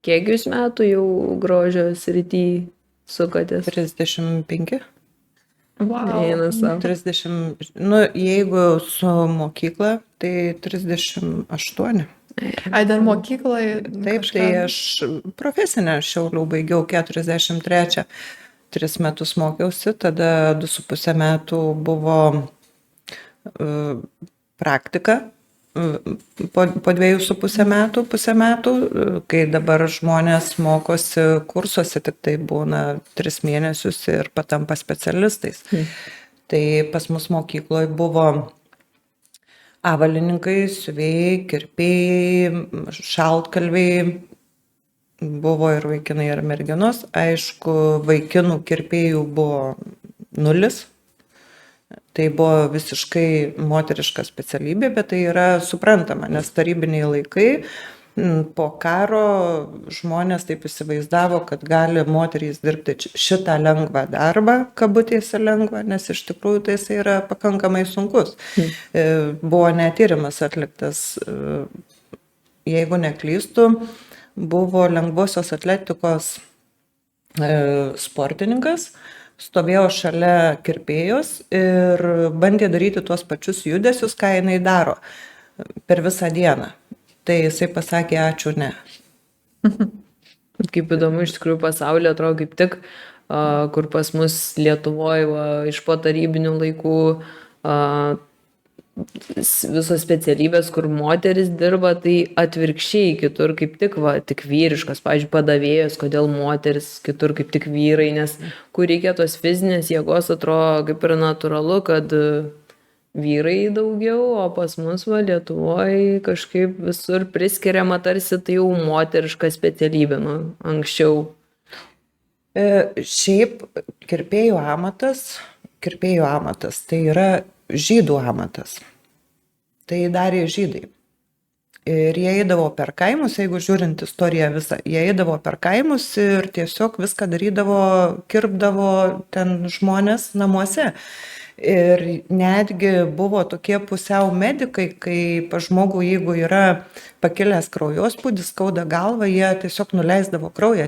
Kiek jūs metų jau grožio srity sukotės? 35. Eina savo. 30, nu, jeigu su mokykla, tai 38. Ai, dar mokykloje. Taip, tai aš profesinę Šiaulių baigiau 43, 3 metus mokiausi, tada 2,5 metų buvo praktika, po 2,5 metų, pusę metų, kai dabar žmonės mokosi kursuose, tik tai būna 3 mėnesius ir patampa specialistais. Tai pas mus mokykloje buvo avalininkai, siuvėjai, kirpėjai, šaltkalviai, buvo ir vaikinai, ir merginos. Aišku, vaikinų kirpėjų buvo 0. Tai buvo visiškai moteriška specialybė, bet tai yra suprantama, nes tarybiniai laikai po karo žmonės taip įsivaizdavo, kad gali moterys dirbti šitą lengvą darbą, kabutėse lengvą, nes iš tikrųjų tai jis yra pakankamai sunkus. Buvo net tyrimas atliktas, jeigu neklystu, buvo lengvosios atletikos sportininkas, stovėjo šalia kirpėjos ir bandė daryti tuos pačius judesius, ką jinai daro per visą dieną. Tai jisai pasakė ačiū, ne. Kaip įdomu, iš tikrųjų pasaulyje atrodo kaip tik, kur pas mus Lietuvoje iš po tarybinių laikų visos specialybės, kur moteris dirba, tai atvirkščiai kitur kaip tik, tik vyriškas, pavyzdžiui, padavėjos, kodėl moteris, kitur kaip tik vyrai, nes kur reikia tos fizinės jėgos, atrodo kaip ir natūralu, kad vyrai daugiau, o pas mus Lietuvoje kažkaip visur priskiriama tarsi tai jau moteriška specialybė, anksčiau. Šiaip kirpėjų amatas tai yra žydų amatas. Tai darė žydai. Ir jie eidavo per kaimus, jeigu žiūrint istoriją visą, jie eidavo per kaimus ir tiesiog viską darydavo, kirpdavo ten žmonės namuose. Ir netgi buvo tokie pusiau medikai, kai pa žmogų, jeigu yra pakilęs kraujospūdis, skauda galvą, jie tiesiog nuleisdavo kraują,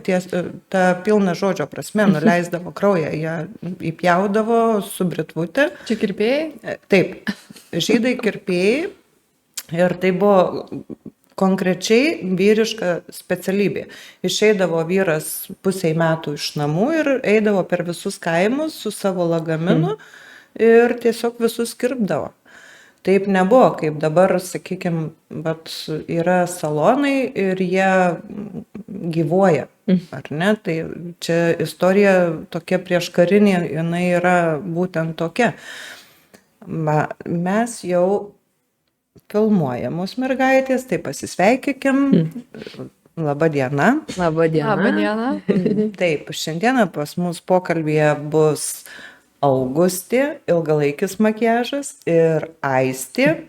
ta pilna žodžio prasme nuleisdavo kraują, jie įpjaudavo su britvutė. Čia kirpėjai? Taip, žydai kirpėjai ir tai buvo konkrečiai vyriška specialybė. Išeidavo vyras pusiai metų iš namų ir eidavo per visus kaimus su savo lagaminu. Ir tiesiog visus kirpdavo. Taip nebuvo, kaip dabar, sakykime, yra salonai ir jie gyvuoja, ar ne? Tai čia istorija tokia prieškarinė, jinai yra būtent tokia. Mes jau filmuojamos mergaitės, tai pasisveikikim. Labą dieną. Labą dieną. Labą dieną. Taip, šiandieną pas mus pokalbėje bus Augustė, ilgalaikis makiažas, ir Aistė,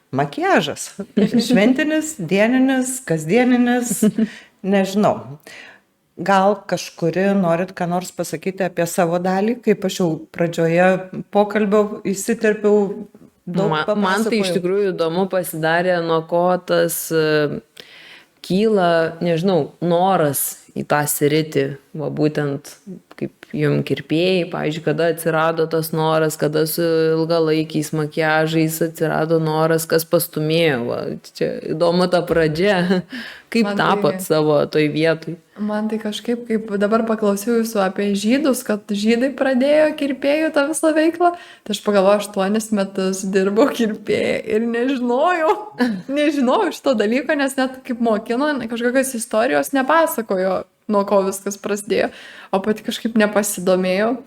makiažas. Šventinis, dieninis, kasdieninis, nežinau. Gal kažkuri norit ką nors pasakyti apie savo dalį, kaip aš jau pradžioje pokalbio įsiterpiau daug papasakojau. Man tai iš tikrųjų įdomu pasidarė, nuo ko tas kyla, nežinau, noras į tą sritį, būtent kaip jum kirpėjai, pavyzdžiui, kada atsirado tas noras, kada su ilgalaikiais makiažais atsirado noras, kas pastumėjo, čia įdomu ta pradžia, kaip tapot savo toj vietoj. Man tai kažkaip, kaip dabar paklausiau jūsų apie žydus, kad žydai pradėjo kirpėjų tą visą veiklą, tai aš pagalvoju, 8 metus dirbau kirpėją ir nežinojau šito dalyko, nes net kaip mokino, kažkokios istorijos nepasakojo, nuo ko viskas prasidėjo, o pati kažkaip nepasidomėjau.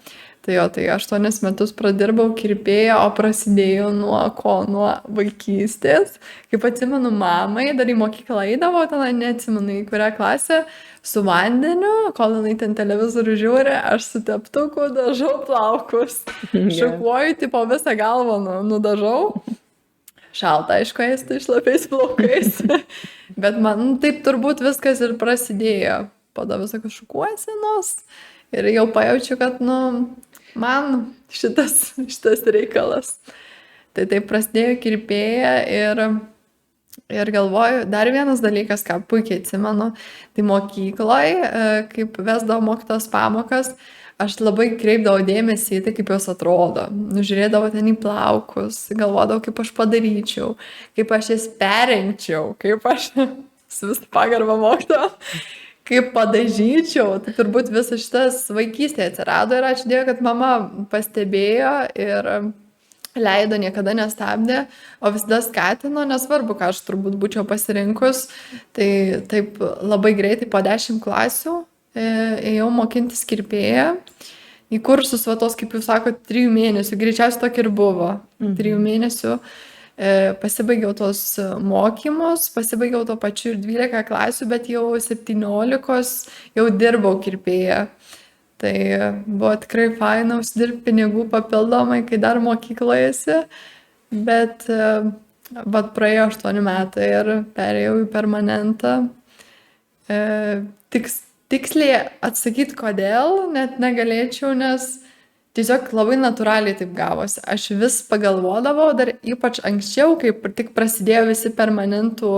Tai 8 metus pradirbau kirpėją, o prasidėjo nuo vaikystės. Kaip atsimenu, mamai, dar į mokyklą eidavo, ten neatsimenu į kurią klasę, su vandeniu, kol jinai ten televizorių žiūri, aš su teptuku dažau plaukus. Šukuoju, tipo visą galvą nudažau. Šalta, aišku, ėsti šlapiais plaukais. Bet man taip turbūt viskas ir prasidėjo. Pada visokios šukuosenos ir jau pajaučiu, kad, man šitas reikalas. Tai taip prasidėjo kirpėja ir Ir galvoju, dar vienas dalykas, ką puikiai atsimenu, tai mokykloje, kaip vesdavo mokytos pamokas, aš labai kreipdavau dėmesį į tai, kaip jos atrodo. Nužiūrėdavau ten į plaukus, galvodavau, kaip aš padaryčiau, kaip aš jas perengčiau, kaip aš su vis pagarbą mokytojo, kaip padažyčiau. Tai turbūt visas šitas vaikystėje atsirado ir ačiū Dievui, kad mama pastebėjo ir leido, niekada nestabdė, o visada skatino, nesvarbu, ką aš turbūt būčiau pasirinkus. Tai taip labai greitai po 10 klasių ėjau mokintis kirpėją. Į kursus, va tos, kaip jūs sakote, 3 mėnesių, greičiausiai tokia ir buvo. 3 mėnesių pasibaigiau tos mokymus, pasibaigiau to pačiu ir 12 klasių, bet jau 17 jau dirbau kirpėją. Tai buvo tikrai faina užsidirbti pinigų papildomai, kai dar mokykloje esi, bet praėjo 8 metai ir perėjau į permanentą. Tiksliai atsakyti kodėl, net negalėčiau, nes tiesiog labai natūraliai taip gavosi. Aš vis pagalvodavau, dar ypač anksčiau, kai tik prasidėjo visi permanentų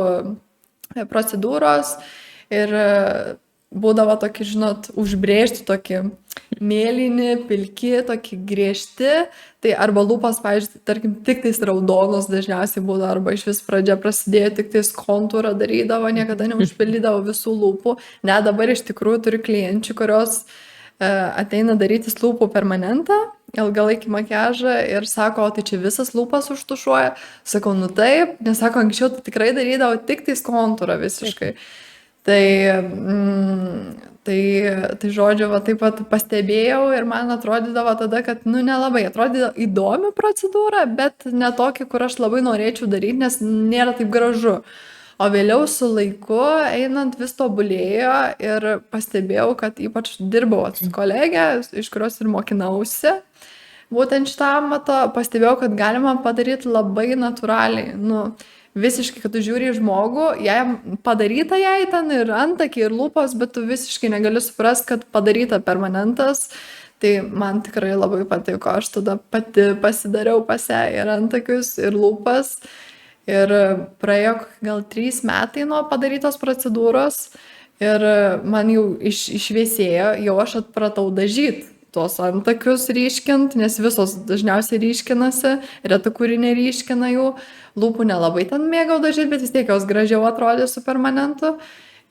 procedūros ir būdavo tokį, žinot, užbrėžti tokį mėlyni, pilki, tokį griežti, tai arba lūpos, pavyzdžiui, tarkim, tik tais raudonos dažniausiai būdavo, arba iš vis pradžia prasidėjo, tik tais kontūrą darydavo, niekada neužpildydavo visų lūpų. Ne, dabar iš tikrųjų turiu klienčių, kurios ateina darytis lūpų permanentą, ilgalaikį makiažą ir sako, o tai čia visas lūpas užtušuoja. Sakau, nu taip, nes sako, anksčiau tai tikrai darydavo tik tais kontūrą visiškai. Tai žodžiu, va, taip pat pastebėjau ir man atrodydavo tada, kad, nu, nelabai atrodydavo įdomi procedūra, bet ne tokia, kur aš labai norėčiau daryti, nes nėra taip gražu. O vėliau su laiku einant vis tobulėjo ir pastebėjau, kad ypač dirbau su kolegė, iš kurios ir mokinausi. Būtent šitą amatą pastebėjau, kad galima padaryti labai natūraliai. Nu, visiškai, kad tu žiūri į žmogų, jam padaryta jai ten ir antakiai, ir lūpos, bet tu visiškai negali suprasti, kad padaryta permanentas. Tai man tikrai labai patiko. Aš tada pati pasidariau pasę ir antakius, ir lūpas. Ir praėjo gal 3 metai nuo padarytos procedūros ir man jau išviesėjo, jau aš atpratau dažyti tuos antakius ryškint, nes visos dažniausiai ryškinasi, reta kuri neryškina jų, lūpų nelabai ten mėgau dažyti, bet vis tiek jos gražiau atrodė su permanentu.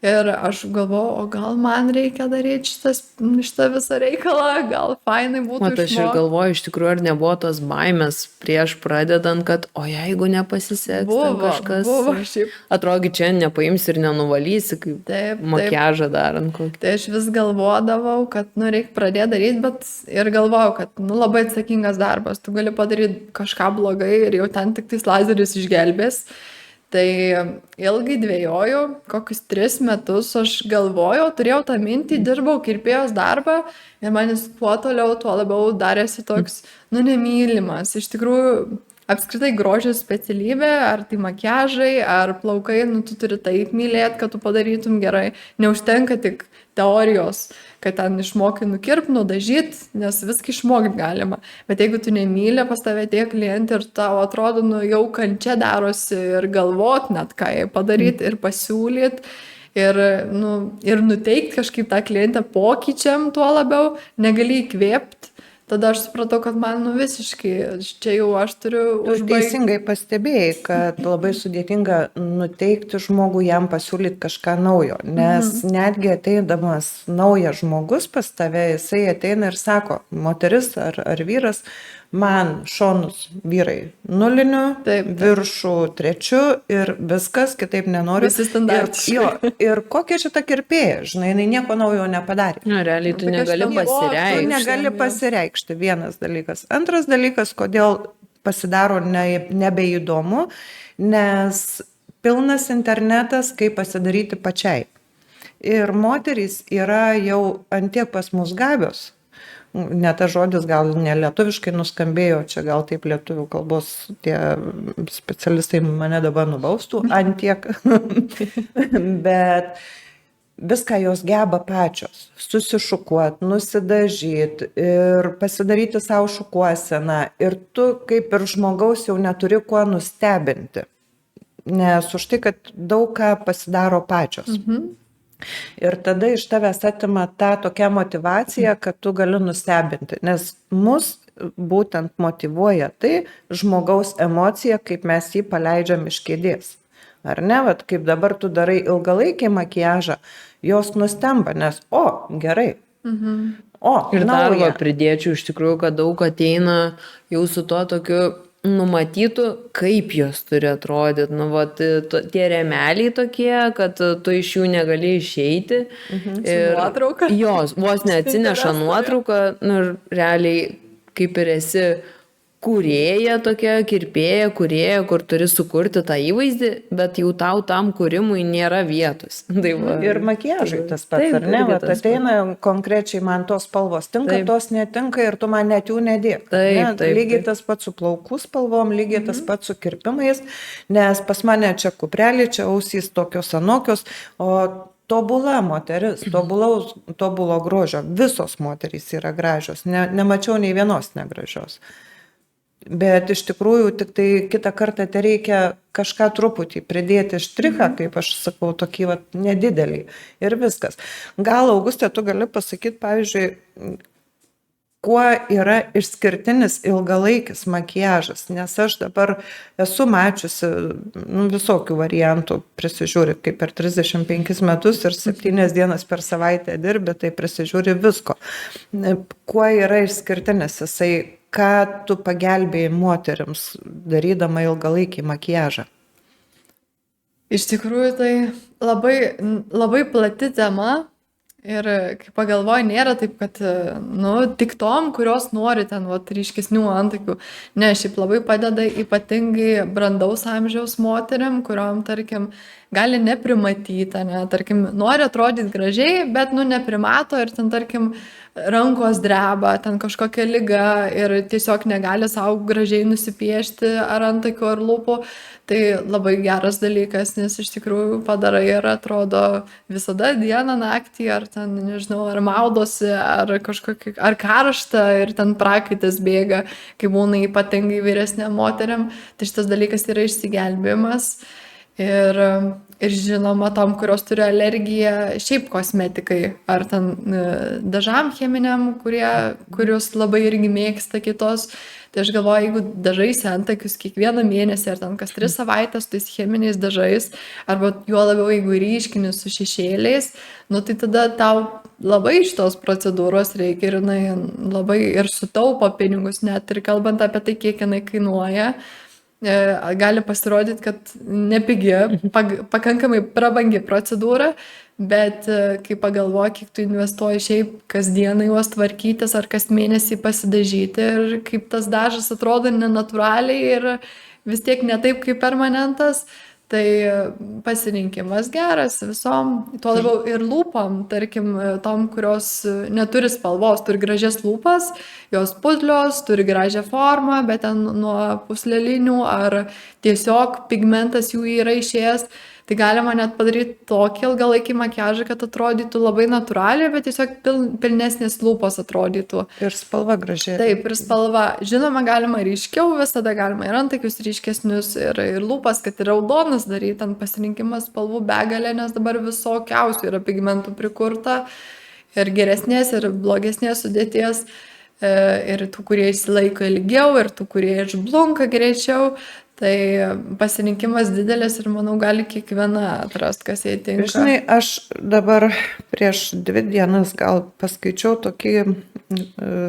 Ir aš galvoju, o gal man reikia daryti šitą visą reikalą, gal fainai būtų išmokti. Aš ir galvoju, iš tikrųjų, ar nebuvo tos baimės prieš pradedant, kad, o jeigu nepasiseks, kažkas. Šiaip. Atrodo, čia nepaims ir nenuvalysi, kaip makiažą darant kokį. Tai aš vis galvodavau, kad, nu, reikia pradėti daryti, bet ir galvojau, kad, nu, labai atsakingas darbas, tu gali padaryti kažką blogai ir jau ten tik tais lazeris išgelbės. Tai ilgai dvėjoju, kokius 3 metus aš galvojau, turėjau tą mintį, dirbau kirpėjos darbą ir manis kuo toliau, tuo labiau darėsi toks, nu, nemylimas. Iš tikrųjų, apskritai grožio specialybė, ar tai makiažai, ar plaukai, nu, tu turi taip mylėti, kad tu padarytum gerai. Neužtenka tik teorijos, kad ten išmokai nukirpt, nudažyt, nes viską išmokti galima. Bet jeigu tu nemylė, pas tave tie klientai ir tau atrodo, nu, jau kančia darosi ir galvot net, ką jai padaryti ir pasiūlyti. Ir, nu, ir nuteikti kažkaip tą klientę pokyčiam, tuo labiau negali įkvėpti. Tada aš supratau, kad man, nu, visiškai, čia jau aš turiu užbaigti. Teisingai pastebėjai, kad labai sudėtinga nuteikti žmogų, jam pasiūlyti kažką naujo, nes netgi ateidamas naujas žmogus pas tave, jisai ateina ir sako, moteris ar vyras, man šonus vyrai 0, viršų 3 ir viskas, kitaip nenoriu. Visi standartiškai. Ir kokia šita kirpėja, žinai, jinai nieko naujo nepadarė. Na, realiai tu negali pasireikšti. Tu negali pasireikšti, vienas dalykas. Antras dalykas, kodėl pasidaro nebeįdomu, nes pilnas internetas, kaip pasidaryti pačiai. Ir moterys yra jau antiek pas mus gabios. Ne tas žodis gal nelietuviškai nuskambėjo, čia gal taip lietuvių kalbos tie specialistai mane dabar nubaustų, antiek. Bet viską jos geba pačios. Susišukuot, nusidažyt ir pasidaryti savo šukuoseną. Ir tu kaip ir žmogaus jau neturi kuo nustebinti. nes už tai, kad daug ką pasidaro pačios. Ir tada iš tavęs atima tą tokią motivaciją, kad tu gali nustebinti, nes mus būtent motyvuoja tai žmogaus emocija, kaip mes jį paleidžiam iš kėdės. Ar ne, vat, kaip dabar tu darai ilgalaikį makiažą, jos nustemba, nes, gerai. O, Ir dar nauja. pridėčiau iš tikrųjų, kad daug ateina jau su tuo tokiu numatytų, kaip jos turi atrodyti. Nu, vat, tie remeliai tokie, kad tu iš jų negali išeiti. Nuotrauka. Jos vos neatsineša nuotrauką, nu, ir realiai kaip ir esi kūrėja tokia, kirpėja, kūrėja, kur turi sukurti tą įvaizdį, bet jau tau tam kūrimui nėra vietos. Tai va, Ir makiažai tas pats, Taip, ar ne? irgi Vat tas ateina konkrečiai man tos spalvos tinka, Taip. tos netinka ir tu man net jų nedėk. Taip, ne? taip, Lygiai taip. tas pats su plaukų spalvom, lygiai tas pats su kirpimais, nes pas mane čia kuprelė, čia ausys tokios anokios, o tobula moteris, tobulo grožio, visos moterys yra gražios, nemačiau nei vienos negražios. Bet iš tikrųjų tik tai kitą kartą tai reikia kažką truputį pridėti štrichą, kaip aš sakau, tokį vat, nedidelį ir viskas. Gal, Augustė, tu gali pasakyti, pavyzdžiui, kuo yra išskirtinis ilgalaikis makiažas, nes aš dabar esu mačiusi visokių variantų, prisižiūri kaip per 35 metus ir 7 dienas per savaitę dirbi, tai prisižiūri visko. Kuo yra išskirtinis jisai, ką tu pagelbėjai moteriams darydama ilgalaikį makiažą? Iš tikrųjų, tai labai plati tema ir kai pagalvoju, nėra taip, kad, tik tom, kurios nori ten, ryškesnių antakių. Ne, šiaip labai padeda ypatingai brandaus amžiaus moteriam, kuriuom, tarkim, gali neprimatyti, ne, tarkim, nori atrodyti gražiai, bet, neprimato ir ten, tarkim, rankos dreba, ten kažkokia liga ir tiesiog negali savo gražiai nusipiešti ar antakių ar lūpų. Tai labai geras dalykas, nes iš tikrųjų padarai ir atrodo visada dieną, naktį, ar ten, nežinau, ar maudosi, ar ar karšta ir ten prakaitas bėga, kai būna ypatingai vyresnė moteriam. Tai šitas dalykas yra išsigelbėjimas. Ir žinoma, tom, kurios turi alergiją šiaip kosmetikai, ar ten dažam cheminiam, kurios labai irgi mėgsta kitos. Tai aš galvoju, jeigu dažaisi antakius kiekvieną mėnesį ar ten kas 3 savaitės tais cheminiais dažais, arba juo labiau, jeigu ryškini su šešėliais, tai tada tau labai šitos procedūros reikia ir jinai labai ir sutaupo pinigus, net ir kalbant apie tai, kiek jinai kainuoja. Gali pasirodyti, kad nepigi, pakankamai prabangi procedūra, bet kai pagalvoji, kiek tu investuoji šiaip kasdieną juos tvarkytis ar kas mėnesį pasidažyti ir kaip tas dažas atrodo nenatūraliai ir vis tiek ne taip kaip permanentas, tai pasirinkimas geras visom, tuo labiau ir lūpom, tarkim, tom, kurios neturi spalvos, turi gražias lūpas, jos putlios, turi gražią formą, bet ten nuo puslelinių ar tiesiog pigmentas jų yra išėjęs, tai galima net padaryti tokį ilgalaikį makiažą, kad atrodytų labai natūraliai, bet tiesiog pilnesnės lūpos atrodytų. Ir spalva gražiai. Taip, ir spalva. Žinoma, galima ryškiau, visada galima ir antakius ryškesnius, ir lūpas, kad ir raudonas daryti, ten pasirinkimas spalvų begalė, nes dabar visokiausių yra pigmentų prikurta, ir geresnės, ir blogesnės sudėties, ir tų, kurie išsilaiko ilgiau, ir tų, kurie išblunka greičiau. Tai pasirinkimas didelis ir manau gali kiekviena atrasti, kas jai tinka. Žinai, aš dabar prieš 2 dienas gal paskaičiau tokį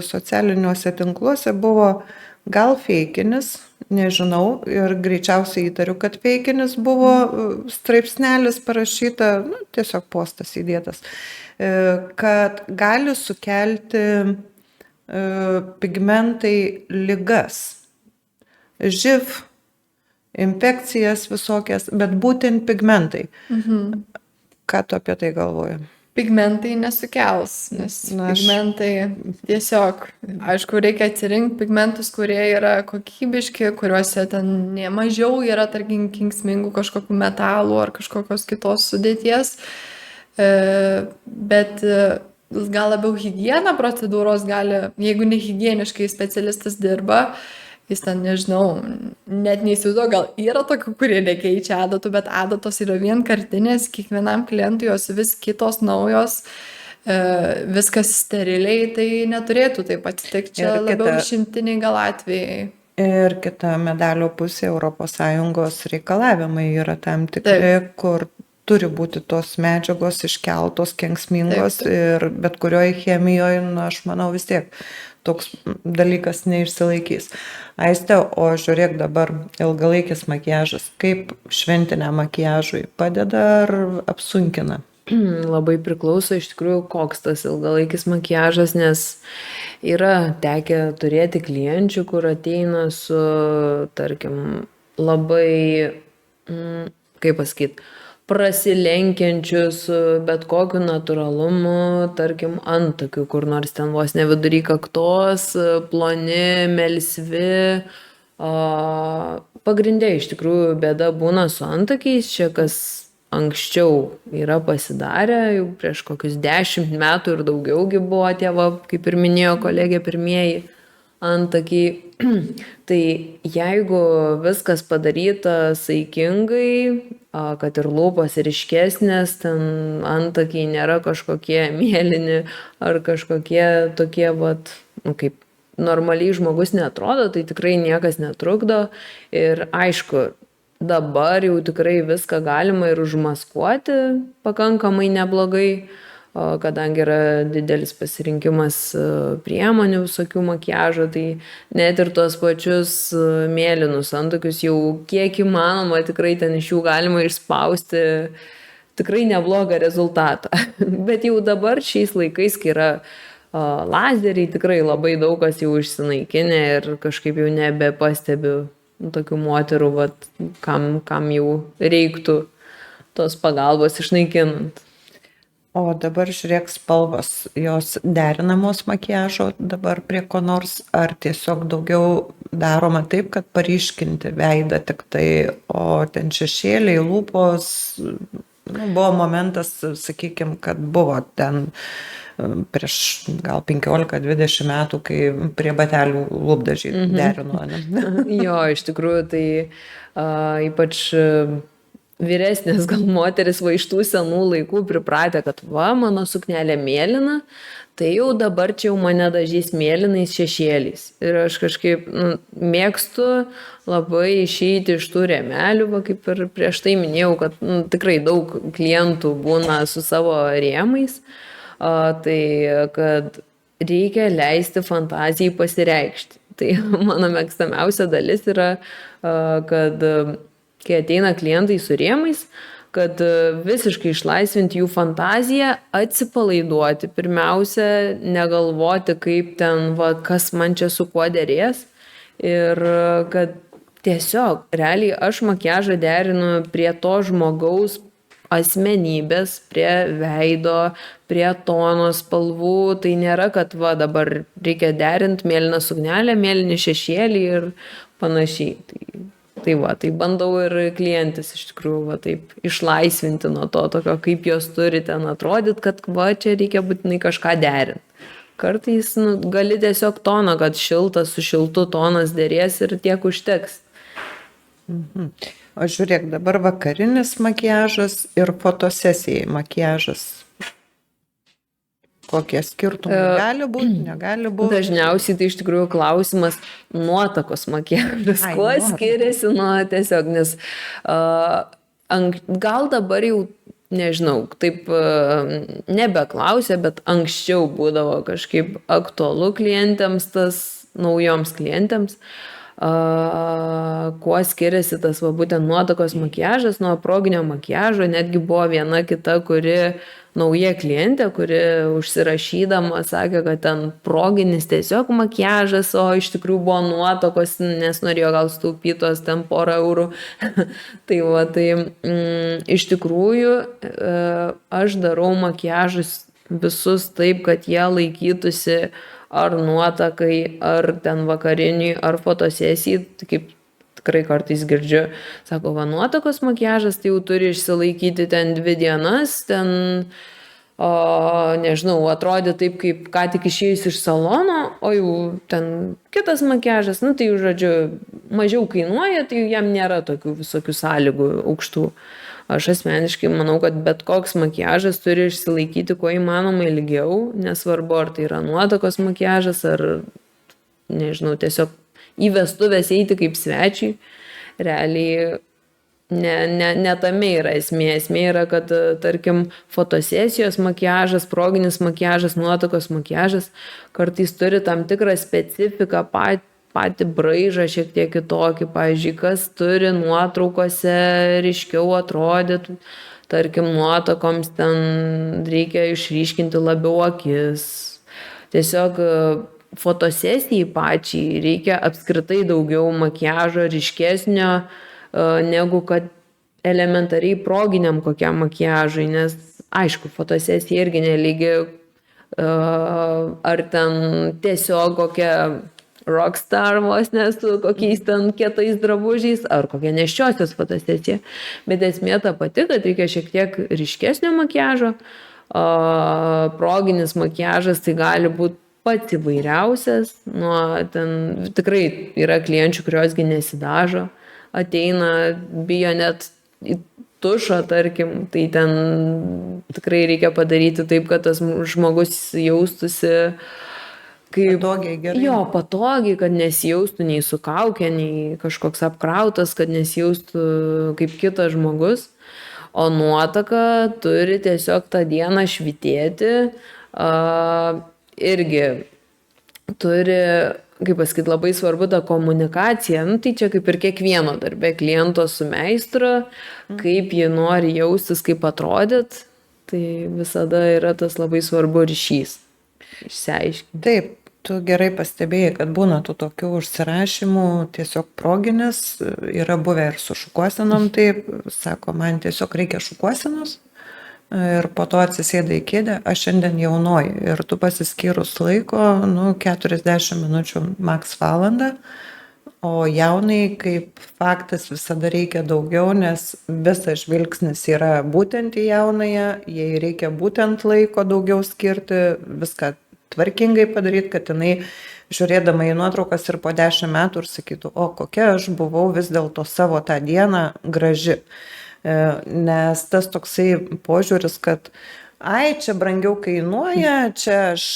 socialiniuose tinkluose, buvo gal feikinis, nežinau, ir greičiausiai įtariu, kad feikinis buvo straipsnelis parašyta, tiesiog postas įdėtas, kad gali sukelti pigmentai ligas, živ, infekcijas visokias, bet būtent pigmentai. Ką tu apie tai galvoji? Pigmentai nesukels, nes pigmentai tiesiog, aišku, reikia atsirinkti pigmentus, kurie yra kokybiški, kuriuose ten nemažiau yra, tarkim, kenksmingų kažkokių metalų ar kažkokios kitos sudėties, bet gal labiau higiena procedūros gali, jeigu nehigieniškai specialistas dirba, jis ten, nežinau, net neįsivaizduoju, gal yra tokių, kurie nekeičia adatų, bet adatos yra vienkartinės, kiekvienam klientui jos vis kitos naujos, viskas steriliai, tai neturėtų taip atsitikti, čia labiau išimtiniai gal atvejai. Ir kita medalio pusė ES reikalavimai yra tam tikri, kur turi būti tos medžiagos iškeltos, kenksmingos ir bet kurioje chemijoje, aš manau vis tiek toks dalykas neišsilaikys. Aiste, o žiūrėk dabar ilgalaikis makiažas, kaip šventiniam makiažui padeda ar apsunkina? Labai priklauso iš tikrųjų, koks tas ilgalaikis makiažas, nes yra tekę turėti klienčių, kur ateina su, tarkim, labai, kaip pasakyti, prasilenkiančiu su bet kokiu natūralumu, tarkim, antakiu, kur nors ten vos ne vidury kaktos, ploni, melsvi. Pagrindė iš tikrųjų bėda būna su antakiais, čia kas anksčiau yra pasidarę, jau prieš kokius 10 metų ir daugiaugi buvo tie, kaip ir minėjo kolegė, pirmieji antakiai. Tai jeigu viskas padaryta saikingai, kad ir lūpos ryškesnės, ten antakiai nėra kažkokie mėlyni ar kažkokie tokie, kaip normaliai žmogus neatrodo, tai tikrai niekas netrukdo. Ir aišku, dabar jau tikrai viską galima ir užmaskuoti pakankamai neblogai, kadangi yra didelis pasirinkimas priemonių visokių makiažo, tai net ir tuos pačius mėlynus antakius jau kiek įmanoma tikrai ten iš jų galima išspausti tikrai neblogą rezultatą. Bet jau dabar šiais laikais, kai yra lazeriai, tikrai labai daug kas jau išsinaikinę ir kažkaip jau nebepastebiu tokių moterų, kam jau reiktų tos pagalbos išnaikinant. O dabar žiūrėk spalvos, jos derinamos makiažo dabar prie ko nors, ar tiesiog daugiau daroma taip, kad paryškinti veidą tik tai, o ten šešėliai, lūpos, buvo momentas, sakykime, kad buvo ten prieš gal 15-20 metų, kai prie batelių lūpdažį derino. Jo, iš tikrųjų, tai ypač vyresnės gal moteris iš tų senų laikų pripratę, kad mano suknelė mėlyna, tai jau dabar čia jau mane dažys mėlynais šešėliais. Ir aš kažkaip mėgstu labai išeiti iš tų rėmelių, kaip ir prieš tai minėjau, kad tikrai daug klientų būna su savo rėmais. Tai kad reikia leisti fantazijai pasireikšti. Tai mano mėgstamiausia dalis yra, kad kai ateina klientai su rėmais, kad visiškai išlaisvinti jų fantaziją, atsipalaiduoti. Pirmiausia, negalvoti, kaip ten, kas man čia su kuo derės. Ir kad tiesiog, realiai aš makiažą derinu prie to žmogaus asmenybės, prie veido, prie tono spalvų. Tai nėra, kad dabar reikia derinti mėlyną suknelę, mėlyni šešėlį ir panašiai. Tai bandau ir klientis iš tikrųjų taip išlaisvinti nuo to tokio, kaip jos turi ten atrodyti, kad čia reikia būtinai kažką derinti. Kartais gali tiesiog toną, kad šiltas su šiltu tonas derės ir tiek užteks. O žiūrėk, dabar vakarinis makiažas ir fotosesijai makiažas. Kokie skirtumai gali būti, negali būti? Dažniausiai tai iš tikrųjų klausimas nuotakos makiažas. Kuo skiriasi nuo tiesiog, nes gal dabar jau, nežinau, taip nebeklausia, bet anksčiau būdavo kažkaip aktualu klientėms, tas naujoms klientėms. Kuo skiriasi tas būtent nuotakos makiažas nuo proginio makiažo. Netgi buvo viena kita, kuri nauja klientė, kuri užsirašydama sakė, kad ten proginis tiesiog makiažas, o iš tikrųjų buvo nuotakos, nes norėjo gal staupytos ten 1 eurų. Tai iš tikrųjų aš darau makiažus visus taip, kad jie laikytųsi ar nuotakai, ar ten vakariniai, ar fotosesijai. Kaip tikrai kartais girdžiu, sako, nuotakos makiažas tai jau turi išsilaikyti ten 2 dienas, ten nežinau, atrodė taip, kaip ką tik išėjus iš salono, o jau ten kitas makiažas, nu tai, žodžiu, mažiau kainuoja, tai jam nėra tokių visokių sąlygų aukštų. Aš asmeniškai manau, kad bet koks makiažas turi išsilaikyti kuo įmanoma ilgiau, nesvarbu, ar tai yra nuotakos makiažas, ar, nežinau, tiesiog į vestuvės eiti kaip svečiai. Realiai ne tame yra esmė. Esmė yra, kad, tarkim, fotosesijos makiažas, proginis makiažas, nuotakos makiažas kartais turi tam tikrą specifiką, patį braižą šiek tiek kitokį. Pavyzdžiui, kas turi nuotraukose ryškiau atrodyt, tarkim, nuotakoms ten reikia išryškinti labiau akis. Tiesiog fotosesijai pačiai reikia apskritai daugiau makiažo ryškesnio, negu kad elementariai proginiam kokiam makiažui, nes aišku, fotosesija irgi nelygi, ar ten tiesiog kokia rockstar vos ne su kokiais ten kietais drabužiais, ar kokia nėščiosios fotosesija. Bet esmė ta pati, kad reikia šiek tiek ryškesnio makiažo. Proginis makiažas tai gali būti pats įvairiausias. Ten tikrai yra klienčių, kurios gi nesidažo, ateina, bijo net į tušą, tarkim, tai ten tikrai reikia padaryti taip, kad tas žmogus jaustųsi kaip Patogiai, gerai. Jo, patogiai, kad nesijaustų nei su kaukė, nei kažkoks apkrautas, kad nesijaustų kaip kitas žmogus. O nuotaka turi tiesiog tą dieną švytėti, irgi turi, kaip pasakyti, labai svarbu ta komunikacija. Tai čia kaip ir kiekvieno darbe kliento su meistru, kaip jie nori jaustis, kaip atrodyt, tai visada yra tas labai svarbu ryšys. Išsiaiškinti. Taip, tu gerai pastebėjai, kad būna tų tokių užsirašymų, tiesiog proginis, yra buvę ir su šukuosenom, taip, sako, man tiesiog reikia šukuosenos ir po to atsisėda į kėdę, aš šiandien jaunoji ir tu pasiskyrus laiko, 40 minučių maks valandą, o jaunai kaip faktas visada reikia daugiau, nes visas žvilgsnis yra būtent į jaunąją, jai reikia būtent laiko daugiau skirti, viską tvarkingai padaryti, kad jinai žiūrėdama į nuotraukas ir po 10 metų ir sakytų, o kokia aš buvau vis dėlto savo tą dieną graži. Nes tas toksai požiūris, kad ai, čia brangiau kainuoja, čia aš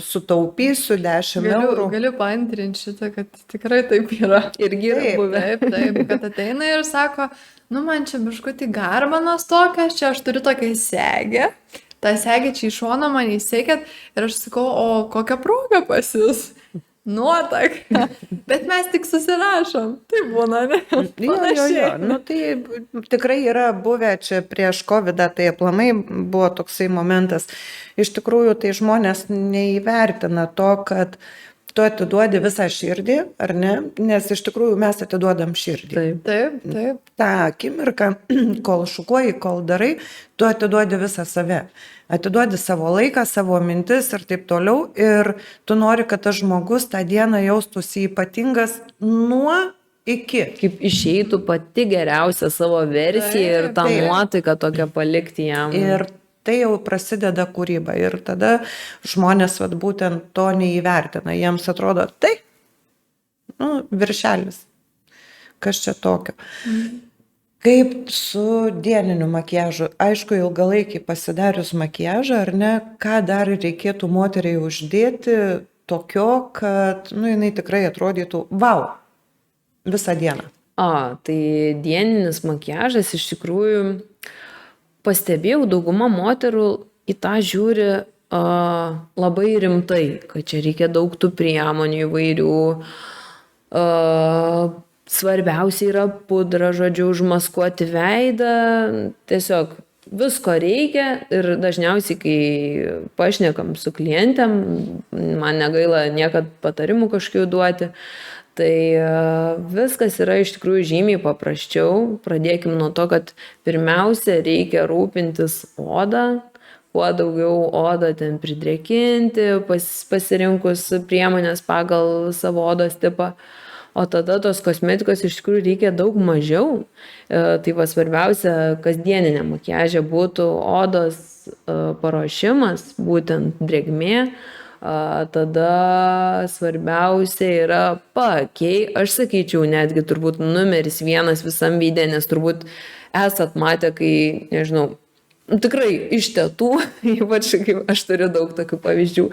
sutaupysiu 10 eurų. Galiu paantrinti šitą, kad tikrai taip yra. Irgi yra buvę. Taip, kad ateina ir sako, man čia biškutį garbanos tokias, čia aš turiu tokią segę. Ta segė čia iš šono man įsėkėt ir aš sakau, o kokią progą pas jūs? Nuotaka. Bet mes tik susirašom. Tai būna, ne? Jo. Tai tikrai yra buvę čia prieš COVID-ą, tai aplamai buvo toksai momentas. Iš tikrųjų, tai žmonės neįvertina to, kad tu atiduodi visą širdį, ar ne? Nes iš tikrųjų mes atiduodam širdį. Taip. Ta akimirka, kol šukuoji, kol darai, tu atiduodi visą save. Atiduodi savo laiką, savo mintis ir taip toliau. Ir tu nori, kad tas žmogus tą dieną jaustųsi ypatingas nuo iki. Kaip išeitų pati geriausia savo versija ir tą nuotaiką tokią palikti jam. Ir tai jau prasideda kūryba ir tada žmonės būtent to neįvertina. Jiems atrodo, tai, viršelis, kas čia tokio. Kaip su dieniniu makiažu? Aišku, ilgalaikiai pasidarius makiažą, ar ne, ką dar reikėtų moteriai uždėti tokio, kad, jinai tikrai atrodytų, vau, visą dieną. Tai dieninis makiažas iš tikrųjų pastebėjau, dauguma moterų į tą žiūri labai rimtai, kad čia reikia daug tų priemonių įvairių. Svarbiausia yra pudra, žodžiu, užmaskuoti veidą. Tiesiog visko reikia ir dažniausiai, kai pašnekam su klientėm, man negaila niekad patarimų kažkokių duoti. Tai viskas yra iš tikrųjų žymiai paprasčiau. Pradėkim nuo to, kad pirmiausia reikia rūpintis odą, kuo daugiau odą ten pridrėkinti, pasirinkus priemonės pagal savo odos tipą. o tada tos kosmetikos iš tikrųjų reikia daug mažiau. Tai va svarbiausia kasdieninė makiažė būtų odos paruošimas, būtent drėgmė. Tada svarbiausia yra paakiai, aš sakyčiau, netgi turbūt numeris 1 visam veide, nes turbūt esat matę, kai, nežinau, tikrai iš tetų, ypač kaip aš turiu daug tokių pavyzdžių,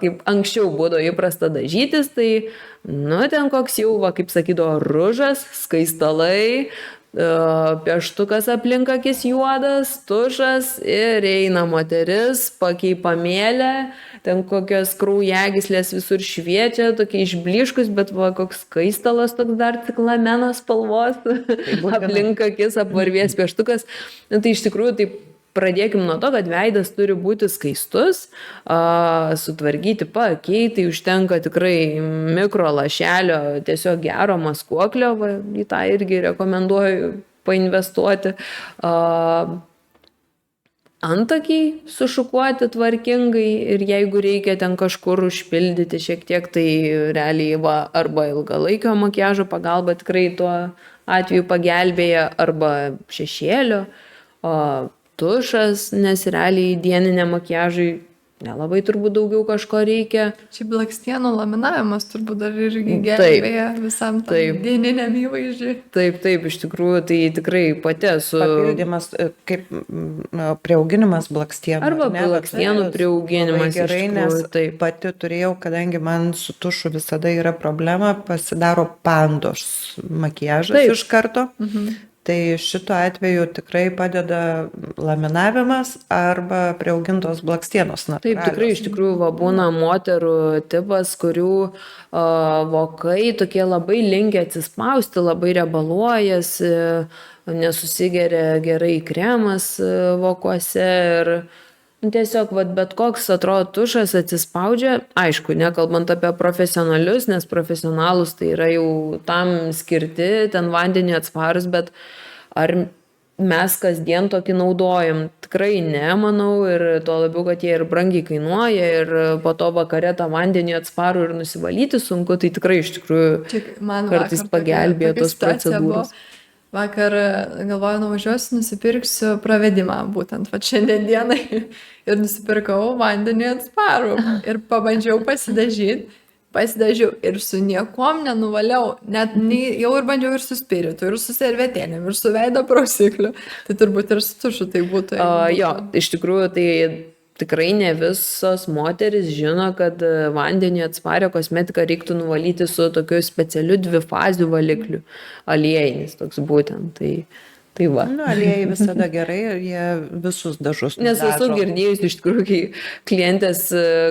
kaip anksčiau būdavo įprasta dažytis, tai, nu, ten koks jau, va, kaip sakydavo, ružas, skaistalai, pieštukas aplink akis juodas, tušas ir eina moteris, pakeipamėlė, ten kokios kraujagyslės visur šviečia, tokie išbliškus, bet va, koks skaistalas toks dar ciklameno spalvos, aplink akis apvarvės pieštukas. Na, tai iš tikrųjų taip pradėkim nuo to, kad veidas turi būti skaistus, sutvarkyti paakiai, tai užtenka tikrai mikro lašelio, tiesiog gero maskuoklio, va, į tą irgi rekomenduoju painvestuoti. Antakiai sušukuoti tvarkingai ir jeigu reikia ten kažkur užpildyti šiek tiek, tai realiai va, arba ilgalaikio makiažo pagalba tikrai tuo atveju pagelbėja, arba šešėlio, tušas, nes realiai dieniniam makiažui nelabai turbūt daugiau kažko reikia. Šiaip blakstienų laminavimas turbūt dar irgi gelbėja visam tam dieniniam įvaizdžiui. Taip, iš tikrųjų, tai tikrai pati esu. Papildymas, kaip prieauginimas blakstienų. Arba blakstienų prieauginimas. Gerai, nes pati turėjau, kadangi man su tušu visada yra problema, pasidaro pandos makiažas iš karto. Tai šituo atveju tikrai padeda laminavimas arba priaugintos blakstienos natūralios. Taip, tikrai iš tikrųjų va, būna moterų tipas, kurių vokai tokie labai linkę atsispausti, labai riebaluojasi, nesusigeria gerai kremas vokuose ir tiesiog bet koks atrodo tušas atsispaudžia, aišku, nekalbant apie profesionalius, nes profesionalus tai yra jau tam skirti, ten vandenį atsparus, bet ar mes kasdien tokį naudojam? Tikrai ne, manau, ir tuo labiau, kad jie ir brangiai kainuoja ir po to vakare tą vandenį atsparų ir nusivalyti sunku, tai tikrai iš tikrųjų kartais pagelbėja tos procedūros. Vakar galvoju, nuvažiuosiu, nusipirksiu pravedimą būtent, va šiandien dienai ir nusipirkau vandenį atsparų ir pabandžiau pasidažiau ir su niekom nenuvaliau, net jau ir bandžiau ir su spiritu, ir su servetėlėm, ir su veido prausikliu, tai turbūt ir su tušu tai būtų. Jo, iš tikrųjų tai tikrai ne visos moteris žino, kad vandenį atsparią kosmetiką reiktų nuvalyti su tokiu specialiu dvifaziu valikliu, aliejinis toks būtent, tai va. Nu, aliejai visada gerai ir jie visus dažus nudažo. Nes esu girdėjus iš tikrųjų, kai klientės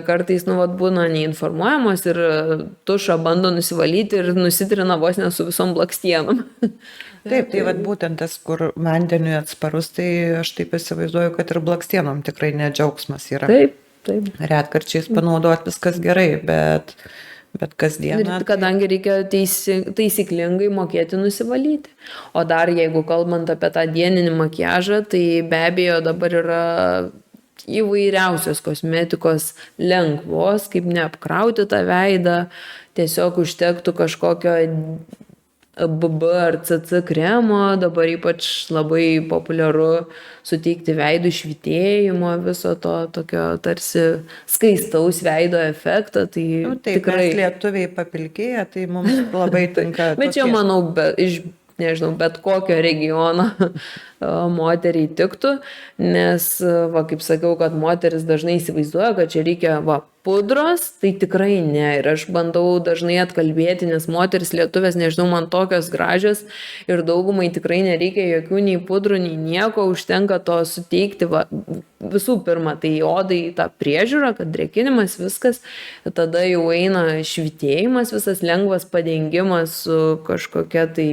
kartais būna neinformuojamos ir tušą bando nusivalyti ir nusitrina vos ne su visom blakstienom. Taip, tai vat būtent tas, kur vandeniui atsparus, tai aš taip įsivaizduoju, kad ir blakstienom tikrai nedžiaugsmas yra. Taip. Retkarčiais panaudoti viskas gerai, bet kasdieną. Kadangi reikia taisyklingai mokėti nusivalyti. O dar jeigu kalbant apie tą dieninį makiažą, tai be abejo dabar yra įvairiausios kosmetikos lengvos, kaip neapkrauti tą veidą, tiesiog užtektų kažkokio BB ar CC kremo, dabar ypač labai populiaru suteikti veidų švytėjimo, viso to tokio tarsi skaistaus veido efektą. Tai taip, tikrai mes lietuviai papilkėję, tai mums labai tinka. Bet čia, manau, nežinau, bet kokio regiono moteriai tiktų, nes, va, kaip sakiau, kad moteris dažnai įsivaizduoja, kad čia reikia, va, pudros, tai tikrai ne. Ir aš bandau dažnai atkalbėti, nes moteris lietuvės, nežinau, man tokios gražios ir daugumai tikrai nereikia jokių nei pudrų, nei nieko, užtenka to suteikti, va, visų pirma, tai odai tą priežiūrą, kad drėkinimas, viskas, tada jau eina švytėjimas, visas lengvas padengimas su kažkokia tai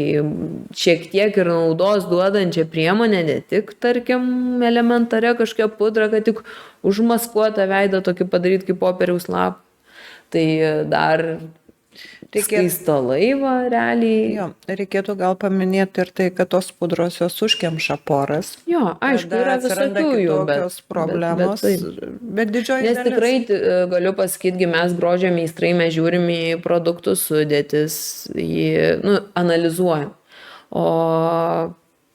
šiek tiek ir naudos duodančia priemonė, ne tik, tarkim, elementaria kažkokia pudra, kad tik užmaskuotą veidą tokį padaryti kaip popieriaus lapą. Tai dar skaistalai, va, realiai. Jo, reikėtų gal paminėti ir tai, kad tos pudros jos užkemša poras. Jo, aišku, yra visokių jų, bet problemos. Bet didžioji Nes dalis. tikrai galiu pasakyti, mes grožio meistrai, mes žiūrim į produktų sudėtis, analizuojam. O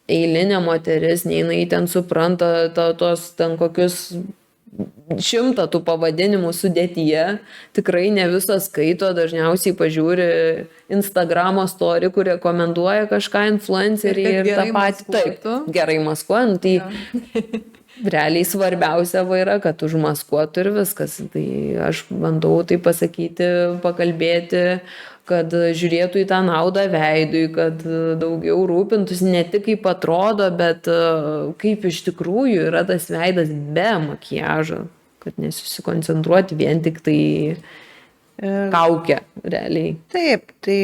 eilinė moteris, nei jinai ten supranta tos ten kokius 100 tų pavadinimų sudėtyje, tikrai ne visos skaito, dažniausiai pažiūri Instagramo story, kur rekomenduoja kažką influenceriai ir tą patį. Taip, gerai maskuojant, tai realiai svarbiausia yra, kad užmaskuotų ir viskas. Tai aš bandau tai pasakyti, pakalbėti, kad žiūrėtų į tą naudą veidui, kad daugiau rūpintųsi ne tik kaip atrodo, bet kaip iš tikrųjų yra tas veidas be makiažo, kad nesusikoncentruoti vien tik tai kaukę realiai. Taip, tai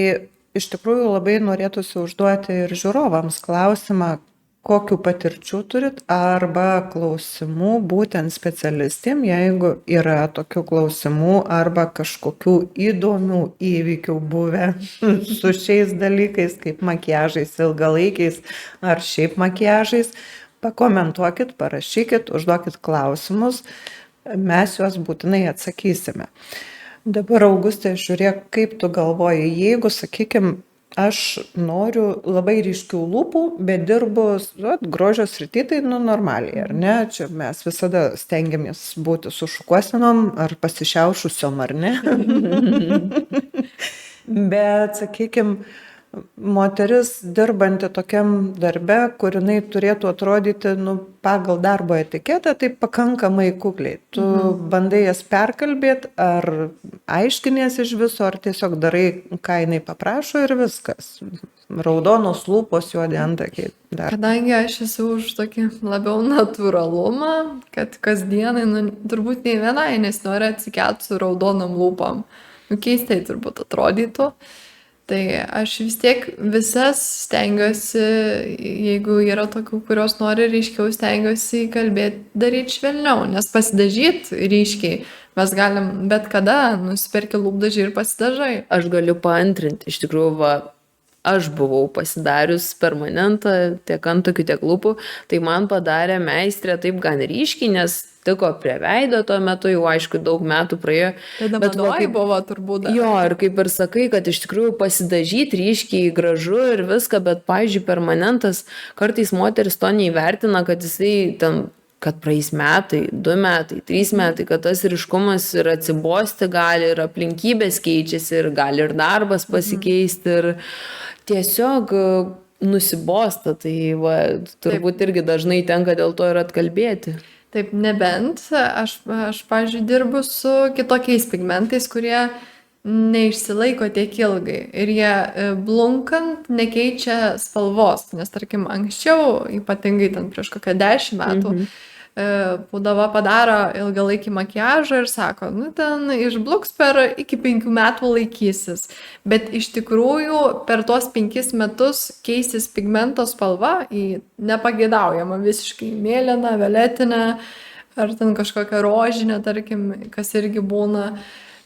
iš tikrųjų labai norėtųsi užduoti ir žiūrovams klausimą, kokiu patirčių turit arba klausimų būtent specialistėm, jeigu yra tokių klausimų arba kažkokių įdomių įvykių buvę su šiais dalykais, kaip makiažais ilgalaikiais ar šiaip makiažais, pakomentuokit, parašykit, užduokit klausimus, mes juos būtinai atsakysime. Dabar, Augustė, žiūrėk, kaip tu galvoji, jeigu, sakykime, aš noriu labai ryškių lūpų, bet dirbu grožio srity, tai normaliai, ar ne? Čia mes visada stengiamės būti su šukuosenom ar pasišiaušusiom, ar ne? Bet, sakykime, moteris dirbanti tokiam darbe, kur jinai turėtų atrodyti pagal darbo etiketą, tai pakankamai kukliai. Tu bandai jas perkalbėti, ar aiškinies iš viso, ar tiesiog darai, ką jinai paprašo ir viskas. Raudonos lūpos, juodi antakiai. Kadangi aš esu už tokį labiau natūralumą, kad kasdienai, turbūt nei vienai nesinori atsikelti su raudonom lūpom. Keistai turbūt atrodytų. Tai aš vis tiek visas stengiuosi, jeigu yra tokių, kurios nori ryškiau, stengiuosi kalbėti, daryti švelniau, nes pasidažyti ryškiai mes galim bet kada nusipirkti lūpdažį ir pasidažai. Aš galiu paantrinti, iš tikrųjų, aš buvau pasidarius permanentą tiek antakių, tiek lūpų, tai man padarė meistrė taip gan ryškiai, nes tiko prie veido tuo metu, jau aišku, daug metų praėjo. Tada madoji buvo turbūt. Jo, ir kaip ir sakai, kad iš tikrųjų pasidažyti ryškiai, gražu ir viską, bet, pavyzdžiui, permanentas, kartais moteris to neįvertina, kad jisai ten, kad praeis metai, 2 metai, 3 metai, kad tas ryškumas ir atsibosti gali, ir aplinkybės keičiasi, ir gali ir darbas pasikeisti, ir tiesiog nusibosta, tai turbūt irgi dažnai tenka dėl to ir atkalbėti. Taip, nebent aš pavyzdžiui, dirbu su kitokiais pigmentais, kurie neišsilaiko tiek ilgai ir jie blunkant nekeičia spalvos, nes tarkim anksčiau, ypatingai ten prieš kokią 10 metų, būdavo padaro ilgalaikį makiažą ir sako, ten išbluks iki 5 metų laikysis, bet iš tikrųjų per tuos 5 metus keisis pigmento spalva į nepageidaujamą visiškai mėlyną, violetinę ar ten kažkokią rožinę, tarkim, kas irgi būna.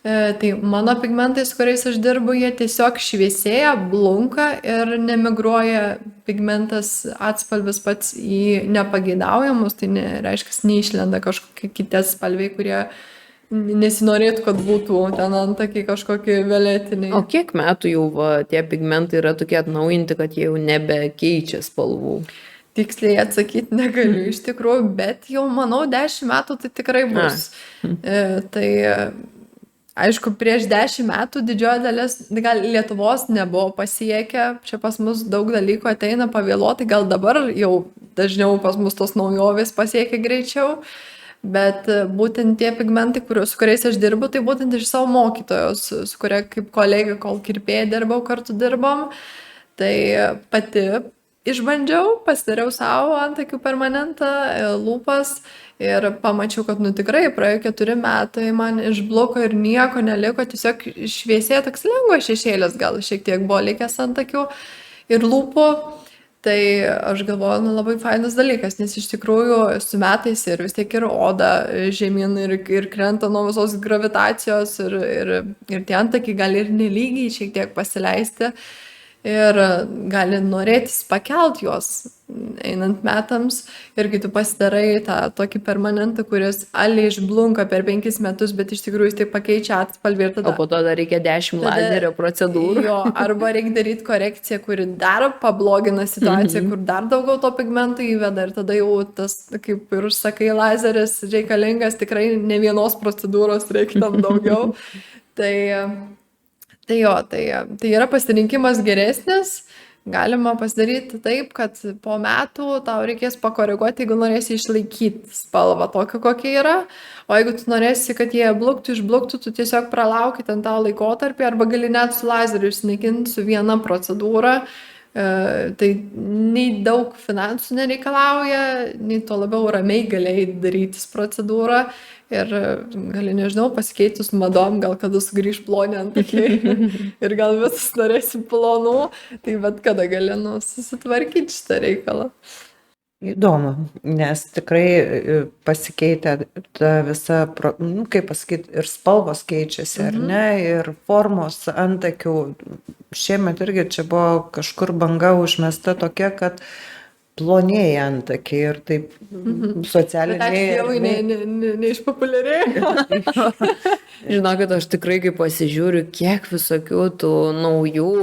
Tai mano pigmentai, su kuriais aš dirbu, jie tiesiog šviesėja, blunka ir nemigruoja pigmentas atspalvis pats į nepageidaujamus, tai reiškia, neišlenda kažkokie kiti spalviai, kurie nesinorėtų, kad būtų ten antakiai kažkokie violetiniai. O kiek metų jau tie pigmentai yra tokie atnaujinti, kad jie jau nebekeičia spalvų? Tiksliai atsakyti negaliu iš tikrųjų, bet jau manau 10 metų tai tikrai bus. Tai aišku, prieš 10 metų didžioji dalis gal Lietuvos nebuvo pasiekę, čia pas mus daug dalykų ateina pavėluotai, gal dabar jau dažniau pas mus tos naujovės pasiekia greičiau, bet būtent tie pigmentai, su kuriais aš dirbu, tai būtent iš savo mokytojos, su kuria kaip kolegė, kol kirpėja dirbau, kartu dirbom, tai pati išbandžiau, pasidariau savo antakių permanentą, lūpas ir pamačiau, kad tikrai praėjo 4 metai, man išbluko ir nieko neliko, tiesiog šviesėjo toks lengvas šešėlis, gal šiek tiek buvo likęs antakių ir lūpų. Tai aš galvoju, labai fainas dalykas, nes iš tikrųjų su metais ir vis tiek ir oda žemyn ir krenta nuo visos gravitacijos ir tie antakiai gali ir nelygiai šiek tiek pasileisti. ir gali norėtis pakelt juos einant metams ir kai tu pasidarai tą tokį permanentą, kuris aliai išblunka per 5 metus, bet iš tikrųjų jis tai pakeičia atspalvį ir O tada... po to dar reikia 10 lazerio procedūrų. Jo, arba reikia daryti korekciją, kuri dar pablogina situaciją, kur dar daugiau to pigmento įveda ir tada jau tas, kaip ir sakai, lazeris reikalingas, tikrai ne vienos procedūros reikia tam daugiau. Tai yra pasirinkimas geresnis. Galima pasidaryti taip, kad po metų tau reikės pakoreguoti, jeigu norėsi išlaikyti spalvą tokią, kokia yra. O jeigu tu norėsi, kad jie išbluktų, tu tiesiog pralauki ten tą laikotarpį arba gali net su lazeriu išnaikinti su viena procedūra. Tai nei daug finansų nereikalauja, nei to labiau ramiai galėjai darytis procedūrą. Ir gali, nežinau, pasikeitus madom, gal kada sugrįž plonė antakiai ir gal visus norėsi plonų, tai bet kada gali susitvarkyti šitą reikalą. Įdomu, nes tikrai pasikeitė ta visa, kaip pasakyti, ir spalvos keičiasi, ar ne, ir formos antakių. Šiemet irgi čia buvo kažkur banga užmesta tokia, kad plonėja antakiai ir taip socialiniai. Bet aš dievui neišpopuliarėjau. Žinokit, aš tikrai kaip pasižiūriu, kiek visokių tų naujų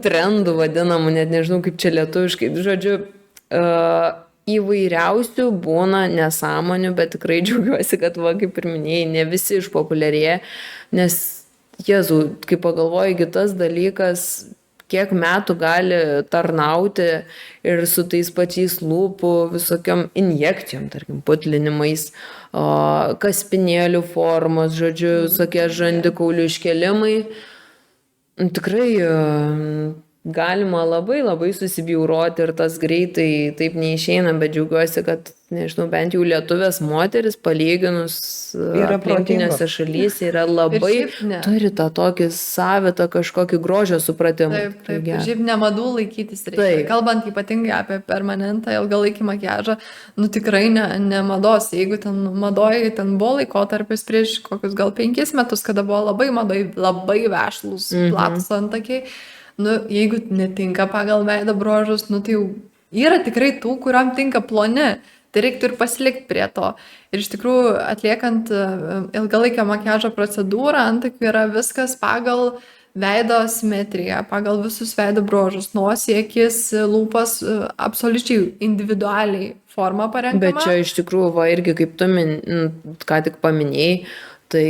trendų vadinamų, net nežinau kaip čia lietuviškai, žodžiu, įvairiausių būna nesąmonių, bet tikrai džiaugiuosi, kad, va, kaip ir minėjai, ne visi išpopuliarėja, nes, Jėzau, kai pagalvoju, kitas dalykas, kiek metų gali tarnauti ir su tais pačiais lūpų visokiam injekcijom, tarkim, putlinimais, kaspinėlių formos, žodžiu, visokie žandikaulių iškelimai. Tikrai galima labai labai susibjauroti ir tas greitai taip neišeina, bet džiaugiuosi, kad, nežinau, bent jau lietuvės moteris palyginus aplinkinėse šalyse yra labai, turi tą tokį savitą kažkokį grožio supratimą. Taip, šiaip ne madų laikytis reikia. Kalbant ypatingai apie permanentą ilgalaikį makiažą, nu tikrai ne mados. Jeigu ten madoje ten buvo laikotarpis prieš kokius gal 5 metus, kada buvo labai madai, labai vešlus, platus antakiai, nu, jeigu netinka pagal veido bruožus, nu, tai jau yra tikrai tų, kuriam tinka ploni. Tai reiktų ir pasilikti prie to. Ir iš tikrųjų, atliekant ilgalaikio makiažo procedūrą, antakių yra viskas pagal veido simetriją, pagal visus veido bruožus, nosį, akis, lūpas, absoliučiai individualiai forma parenkama. Bet čia iš tikrųjų, va, irgi kaip tu ką tik paminėjai, tai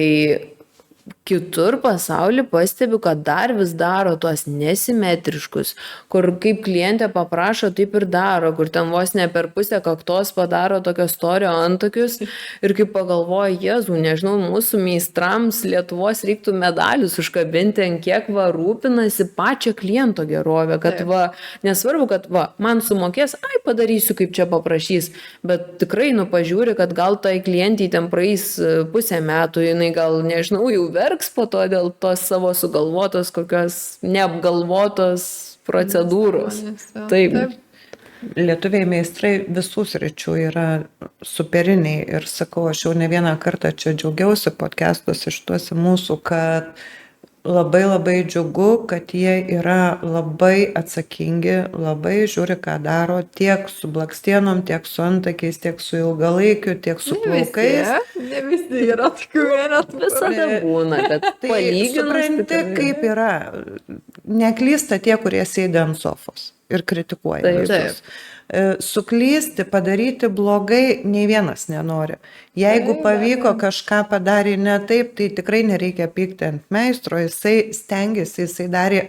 kitur pasauly pastebiu, kad dar vis daro tuos nesimetriškus, kur kaip klientė paprašo, taip ir daro, kur ten vos ne per pusę kaktos padaro tokio storio antakius ir kaip pagalvoja, Jėzau, nežinau, mūsų meistrams Lietuvos reiktų medalius užkabinti, ant kiek va rūpinasi pačią kliento gerovę, kad va, nesvarbu, kad va, man sumokės, padarysiu, kaip čia paprašys, bet tikrai pažiūri, kad gal tai klientai ten praeis pusę metų, jinai gal, nežinau, jau verks po to dėl tos savo sugalvotos kokios neapgalvotos procedūros. Taip. Lietuviai meistrai visų sričių yra superiniai ir sakau, aš jau ne vieną kartą čia džiaugiausi podcastuose šituose mūsų, kad labai labai džiugu, kad jie yra labai atsakingi, labai žiūri, ką daro tiek su blakstienom, tiek su antakiais, tiek su ilgalaikiu, tiek su plaukais. Ne visi yra tokių, net visada būna, bet palyginus. Supranti, kaip yra. Neklysta tie, kurie sėdi ant sofos ir kritikuoja visus. Suklysti, padaryti blogai, nei vienas nenori. Jeigu pavyko kažką padarė ne taip, tai tikrai nereikia pykti ant meistro, jisai stengiasi, jisai darė,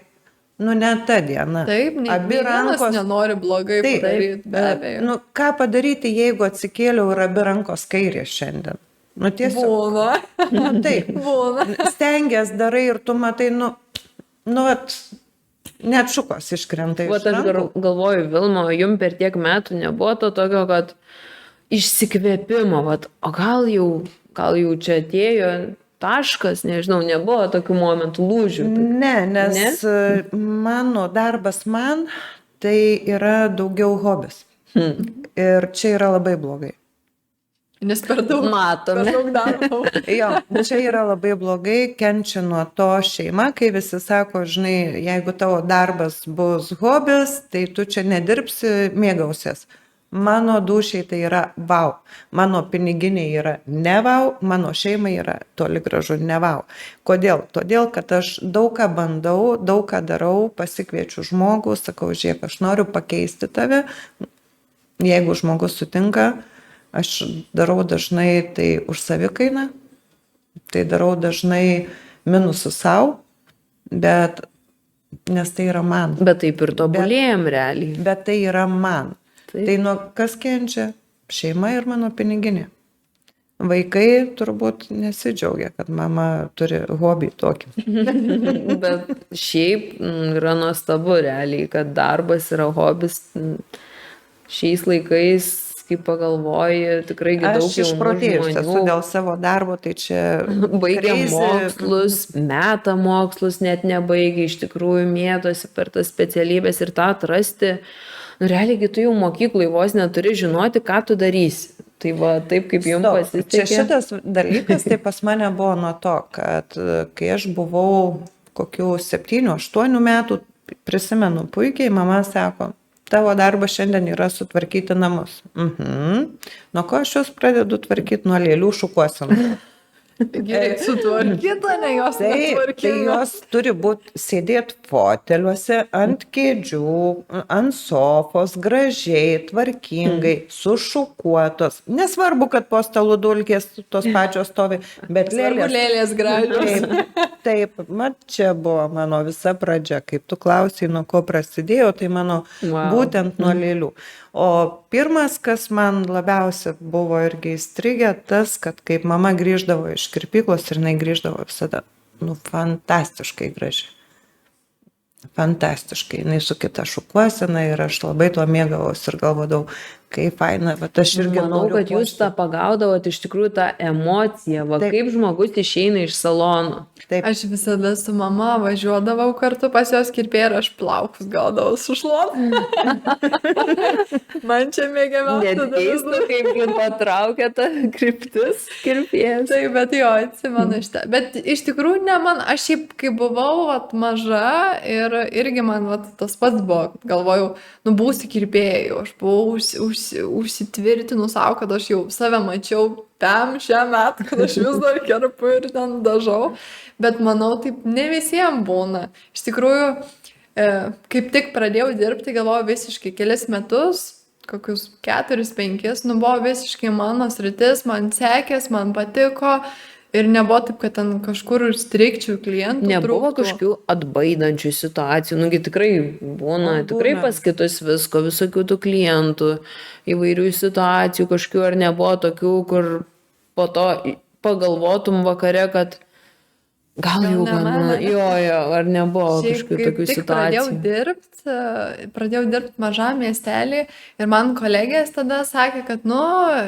ne ta diena. Taip, abi rankos nenori blogai padaryti, be abejo. Ką padaryti, jeigu atsikėliau ir abi rankos kairės šiandien? Tiesiog. Būna. Taip. Būna. Stengiasi, darai ir tu matai, net šukos iškrenta iš rankų. Aš galvoju, Vilma, jum per tiek metų nebuvo to tokio, kad išsikvėpimo, o gal jau čia atėjo taškas, nežinau, nebuvo tokių momentų lūžių. Ne, nes mano darbas tai yra daugiau hobis. Ir čia yra labai blogai. Nes per daug. Matome. Per daug darbo. Jo, čia yra labai blogai, kenčia nuo to šeima, kai visi sako, žinai, jeigu tavo darbas bus hobis, tai tu čia nedirbsi, mėgausies. Mano dušiai tai yra vau, mano piniginiai yra ne vau, mano šeimai yra toli gražu ne vau. Kodėl? Todėl, kad aš daug ką bandau, daug ką darau, pasikviečiu žmogų, sakau, žiūrėk, aš noriu pakeisti tave. Jeigu žmogus sutinka, aš darau dažnai tai už savikainą, tai darau dažnai minusų savo, bet nes tai yra man. Bet taip ir tobulėjom realiai. Bet tai yra man. Taip. Tai nuo kas kenčia? Šeima ir mano piniginė. Vaikai turbūt nesidžiaugia, kad mama turi hobį tokį. Bet šiaip yra nuostabu realiai, kad darbas yra hobis. Šiais laikais, kai pagalvoji, tikrai daug Aš išprotėjusi esu žmonių dėl savo darbo, tai čia baigia crazy. mokslus, meta mokslus, net nebaigia, iš tikrųjų mėtosi per tas specialybės ir tą atrasti. Nu, realiai, kai tu jau mokyklai vos neturi žinoti, ką tu darysi. Tai va, taip kaip jums Stop. pasisekė. Čia šitas dalykas, tai pas mane buvo nuo to, kad kai aš buvau kokių 7-8 metų, prisimenu puikiai, mama sako, tavo darbas šiandien yra sutvarkyti namus. Nuo ko aš juos pradedu tvarkyti? Nuo lėlių šukuosenų. Gerai, sutvarkyta, ne jos Tai netvarkyta. jos turi būti sėdėti foteliuose, ant kėdžių, ant sofos, gražiai, tvarkingai, sušukuotos. Nesvarbu, kad po stalų dulkės tos pačios stovi, bet lėlės. Lėlės gražios. Taip, mat čia buvo mano visa pradžia. Kaip tu klausai, nuo ko prasidėjo, tai mano būtent nuo lėlių. O pirmas, kas man labiausia buvo irgi įstrigę, tas, kad kaip mama grįždavo iš kirpyklos ir jinai grįždavo visada, fantastiškai graži. Fantastiškai, jinai su kita šukuosena ir aš labai tuo mėgavausi ir galvodavau, kaip faina, bet aš irgi Manau, noriu. kad jūs tą pagaudavot iš tikrųjų tą emociją, va Taip. kaip žmogus išeina iš salono. Taip, Aš visada su mama važiuodavau kartu pas jos kirpėją ir aš plaukus gaudavau sušluot. Man čia mėgiamiausia Net keista, kaip jums patraukė ta kryptis kirpėjas. Taip, bet jo, atsimenu šitą. Bet iš tikrųjų ne man, aš šiaip kai buvau vat, maža ir irgi man vat, tas pats buvo, galvojau, nu būsiu kirpėjų, aš buvau užsitvirtinu savo, kad aš jau save mačiau šią metą, kad aš vis dar kerpu ir ten dažau, bet manau, taip ne visiems būna. Iš tikrųjų, kaip tik pradėjau dirbti, galvoju visiškai kelis metus, kokius 4-5, nu buvo visiškai mano sritis, man sekės, man patiko ir nebuvo taip, kad ten kažkur strikčių klientų Nebuvo trūktų. kažkokių atbaidančių situacijų, nugi tikrai būna, tikrai pas kitus visko, visokių tų klientų, įvairių situacijų, kažkokių ar nebuvo tokių, kur po to pagalvotum vakare, kad gal jau ne gana, mano. jo, ar nebuvo Šiaip kažkokių kaip tokių tik situacijų. pradėjau dirbti mažam miestelį ir man kolegės tada sakė, kad, nu,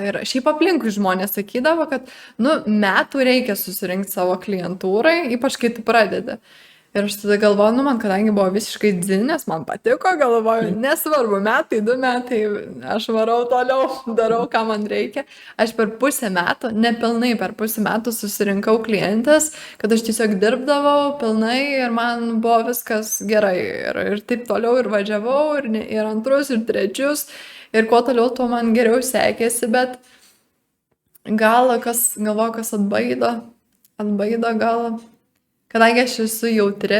ir šiaip aplinkui žmonės sakydavo, kad, nu, metų reikia susirinkti savo klientūrai, ypač kai tu pradedi. Ir aš tada galvoju, nu, man kadangi buvo visiškai dzinės, man patiko, galvoju, nesvarbu, metai, 2 metai, aš varau toliau, darau, ką man reikia. Aš per pusę metų, nepilnai per pusę metų susirinkau klientės, kad aš tiesiog dirbdavau pilnai ir man buvo viskas gerai. Ir taip toliau ir važiavau, ir antrus, ir trečius. Ir kuo toliau, tuo man geriau sekėsi, bet gal galvoju, kas atbaido gal. Kadangi aš esu jautri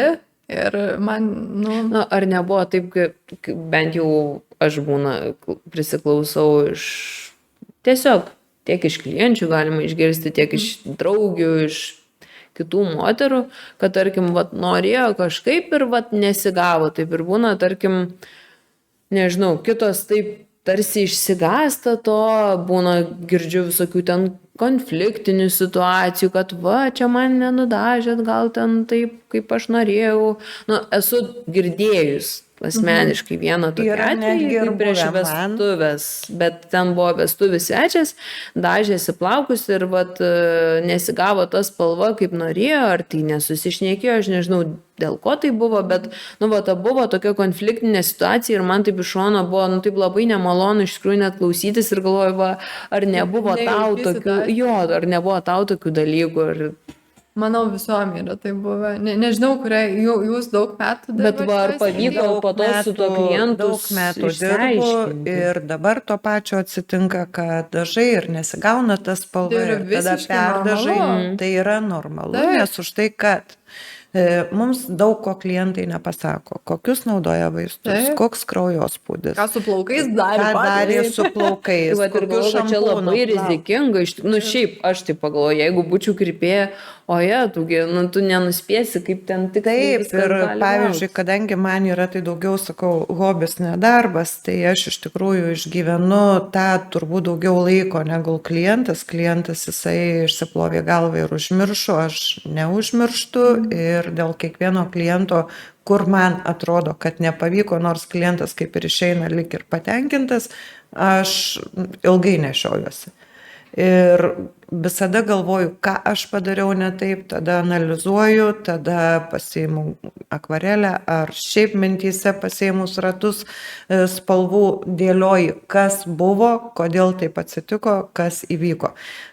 ir man, nu... Na, ar nebuvo taip, kaip bent jau aš prisiklausau iš tiesiog tiek iš klienčių galima išgirsti, tiek iš draugių, iš kitų moterų, kad, tarkim, vat, norėjo kažkaip ir vat, nesigavo. Taip ir būna, tarkim, nežinau, kitos taip tarsi išsigąsta to, būna girdžiu visokių ten konfliktinių situacijų, kad va, čia man nenudažėt, gal ten taip, kaip aš norėjau. Nu, esu girdėjus asmeniškai vieną tokį Yra atvejį, netgi ir kai prieš buvę man. vestuvės, bet ten buvo vestuvių svečias, dažėsi plaukus ir vat, nesigavo ta spalva, kaip norėjo, ar tai nesusišnekėjo, aš nežinau, dėl ko tai buvo, bet, nu, va, ta buvo tokia konfliktinė situacija ir man taip iš šono buvo, nu, taip labai nemalonu iš tikrųjų net klausytis ir galvoju, va, ar nebuvo tau Nejauki tokių, situacija. jo, ar nebuvo tau tokių dalykų, ar... Manau, visuom yra tai buvę. Nežinau, kuriai jūs daug metų Bet dirbat va, ar šitoj pavyko po to su tuo klientu daug metų dirbu išsiaiškinti? ir dabar to pačio atsitinka, kad dažai ir nesigauna tas spalva Tai yra ir tada visiškai perdažai. normalu. Tai yra normalu, Taip. nes už tai, kad mums daug ko klientai nepasako, kokius naudoja vaistus, Taip. koks kraujospūdis, Ką su plaukais darė? ką darė su Tai plaukais, va, ir kokiu galvoju, kad čia šampūnu labai plauna. rizikinga. Nu, šiaip aš tai pagalvoju, jeigu būčiau kirpėja, o jie, nu, tu nenuspėsi, kaip ten tik Taip, ir pavyzdžiui, kadangi man yra tai daugiau, sakau, hobis, nedarbas, tai aš iš tikrųjų išgyvenu tą turbūt daugiau laiko negu klientas. Klientas jisai išsiplovė galvą ir užmiršo, aš neužmirštu ir dėl kiekvieno kliento, kur man atrodo, kad nepavyko, nors klientas kaip ir išeina lik ir patenkintas, aš ilgai nešiojuosi. Ir visada galvoju, ką aš padariau ne taip, tada analizuoju, tada pasiimu akvarelę ar šiaip mintyse pasiimus ratus spalvų dėlioju, kas buvo, kodėl taip atsitiko, kas įvyko.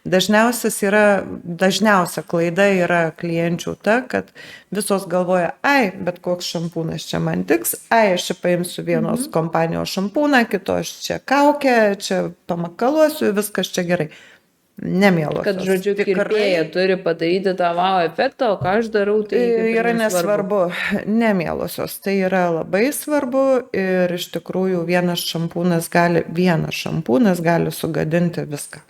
Dažniausia klaida yra klienčių ta, kad visos galvoja, ai, bet koks šampūnas čia man tiks, ai, aš čia paimsiu vienos kompanijos šampūną, kitos čia kaukę, čia pamakaluosiu, viskas čia gerai. Nemėlosios. Kad, žodžiu, kirpėja turi padaryti tą wow efektą, o ką aš darau, tai kaip ir yra nesvarbu. Nemėlosios. Tai yra labai svarbu ir iš tikrųjų vienas šampūnas gali sugadinti viską.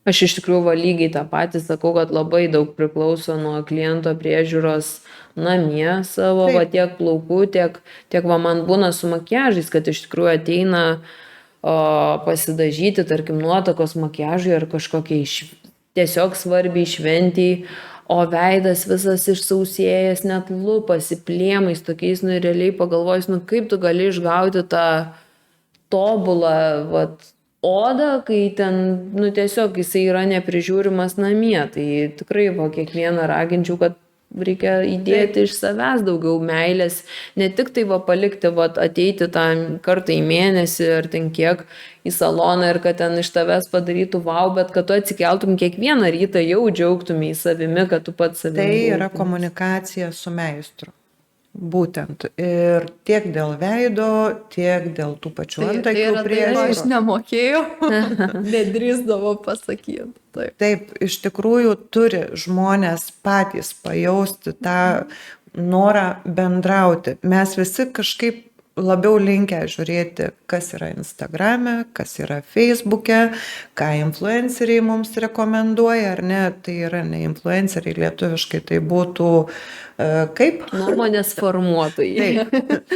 Aš iš tikrųjų lygiai tą patį sakau, kad labai daug priklauso nuo kliento priežiūros namie savo, va, tiek plaukų, tiek va, man būna su makiažais, kad iš tikrųjų ateina pasidažyti, tarkim, nuotakos makiažui ar kažkokiai tiesiog svarbiai šventiai, o veidas visas išsausėjęs, net lūpas įplėmais tokiais, nu, realiai pagalvojus, nu, kaip tu gali išgauti tą tobulą, vat, odą, kai ten, nu, tiesiog jisai yra neprižiūrimas namie, tai tikrai, va, kiekvieną raginčiau, kad reikia įdėti iš savęs daugiau meilės, ne tik tai va palikti, va ateiti tą kartą į mėnesį ar ten kiek į saloną ir kad ten iš tavęs padarytų wow, bet kad tu atsikeltum kiekvieną rytą jau džiaugtumai savimi, kad tu pats savimi. Tai yra komunikacija su meistru. Būtent. Ir tiek dėl veido, tiek dėl tų pačių antakių priežiūros. Aš nemokėjau, nedrįsdavau pasakyti. Taip, iš tikrųjų turi žmonės patys pajausti tą norą bendrauti. Mes visi kažkaip labiau linkę žiūrėti, kas yra Instagrame, kas yra Facebook'e, ką influenceriai mums rekomenduoja, ar ne, tai yra ne influenceriai, lietuviškai tai būtų kaip? Nuomonės formuotojai. Taip,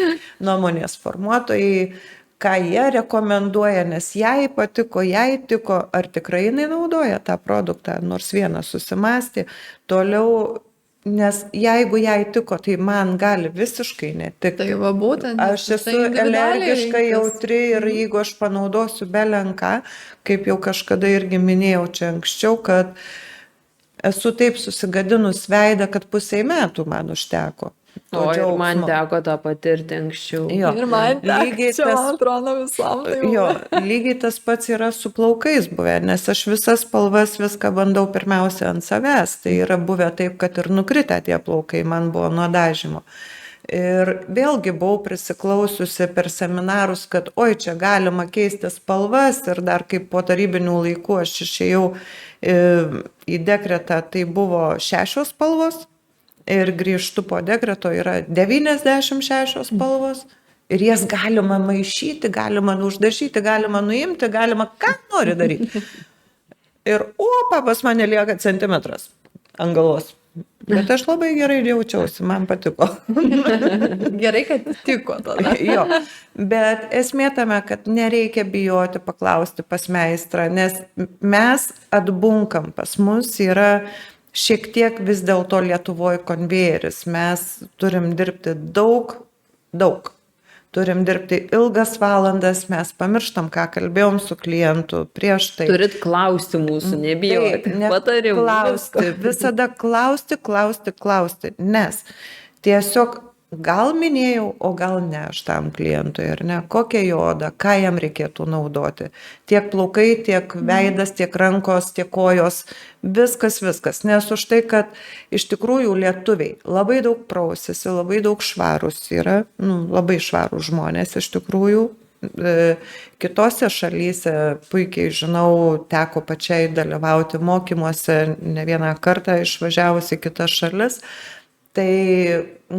nuomonės formuotojai, ką jie rekomenduoja, nes jai patiko, jai tiko, ar tikrai jinai naudoja tą produktą, nors vienas susimąstė, toliau. Nes jeigu jai tiko, tai man gali visiškai netikti. Tai va būtent. Aš esu alergiška, jautri ir jeigu aš panaudosiu belenką, kaip jau kažkada irgi minėjau čia anksčiau, kad esu taip susigadinus veidą, kad pusei metų man užteko. O ir man teko tą patirti anksčiau. Jo, ir man lygiai teko, man atrodo visam. Jo, lygiai tas pats yra su plaukais buvę, nes aš visas spalvas viską bandau pirmiausia ant savęs. Tai yra buvę taip, kad ir nukritę tie plaukai man buvo nuo dažymo. Ir vėlgi buvau prisiklausiusi per seminarus, kad oi, čia galima keisti spalvas ir dar kaip po tarybinių laikų aš išėjau į dekretą, tai buvo 6 spalvos. Ir grįžtu po dekreto yra 96 spalvos ir jas galima maišyti, galima uždažyti, galima nuimti, galima ką nori daryti. Ir pas mane lieka centimetras ant galvos. Bet aš labai gerai jaučiausi, man patiko. Gerai, kad tiko tada. Jo, bet esmė tame, kad nereikia bijoti paklausti pas meistrą, nes mes atbunkam, pas mus yra šiek tiek vis dėlto Lietuvoje konvejeris, mes turim dirbti daug. turim dirbti ilgas valandas, mes pamirštam, ką kalbėjom su klientu prieš tai. Turit klausti mūsų, nebijoti, patarimų. Klausti, visada klausti, nes tiesiog gal minėjau, o gal ne aš tam klientui, ar ne, kokią jo odą, ką jam reikėtų naudoti. Tiek plaukai, tiek veidas, tiek rankos, tiek kojos, viskas, nes už tai, kad iš tikrųjų lietuviai labai daug prausėsi, labai daug švarus yra, labai švarus žmonės iš tikrųjų. Kitose šalyse, puikiai žinau, teko pačiai dalyvauti mokymuose ne vieną kartą išvažiavus į kitas šalis. Tai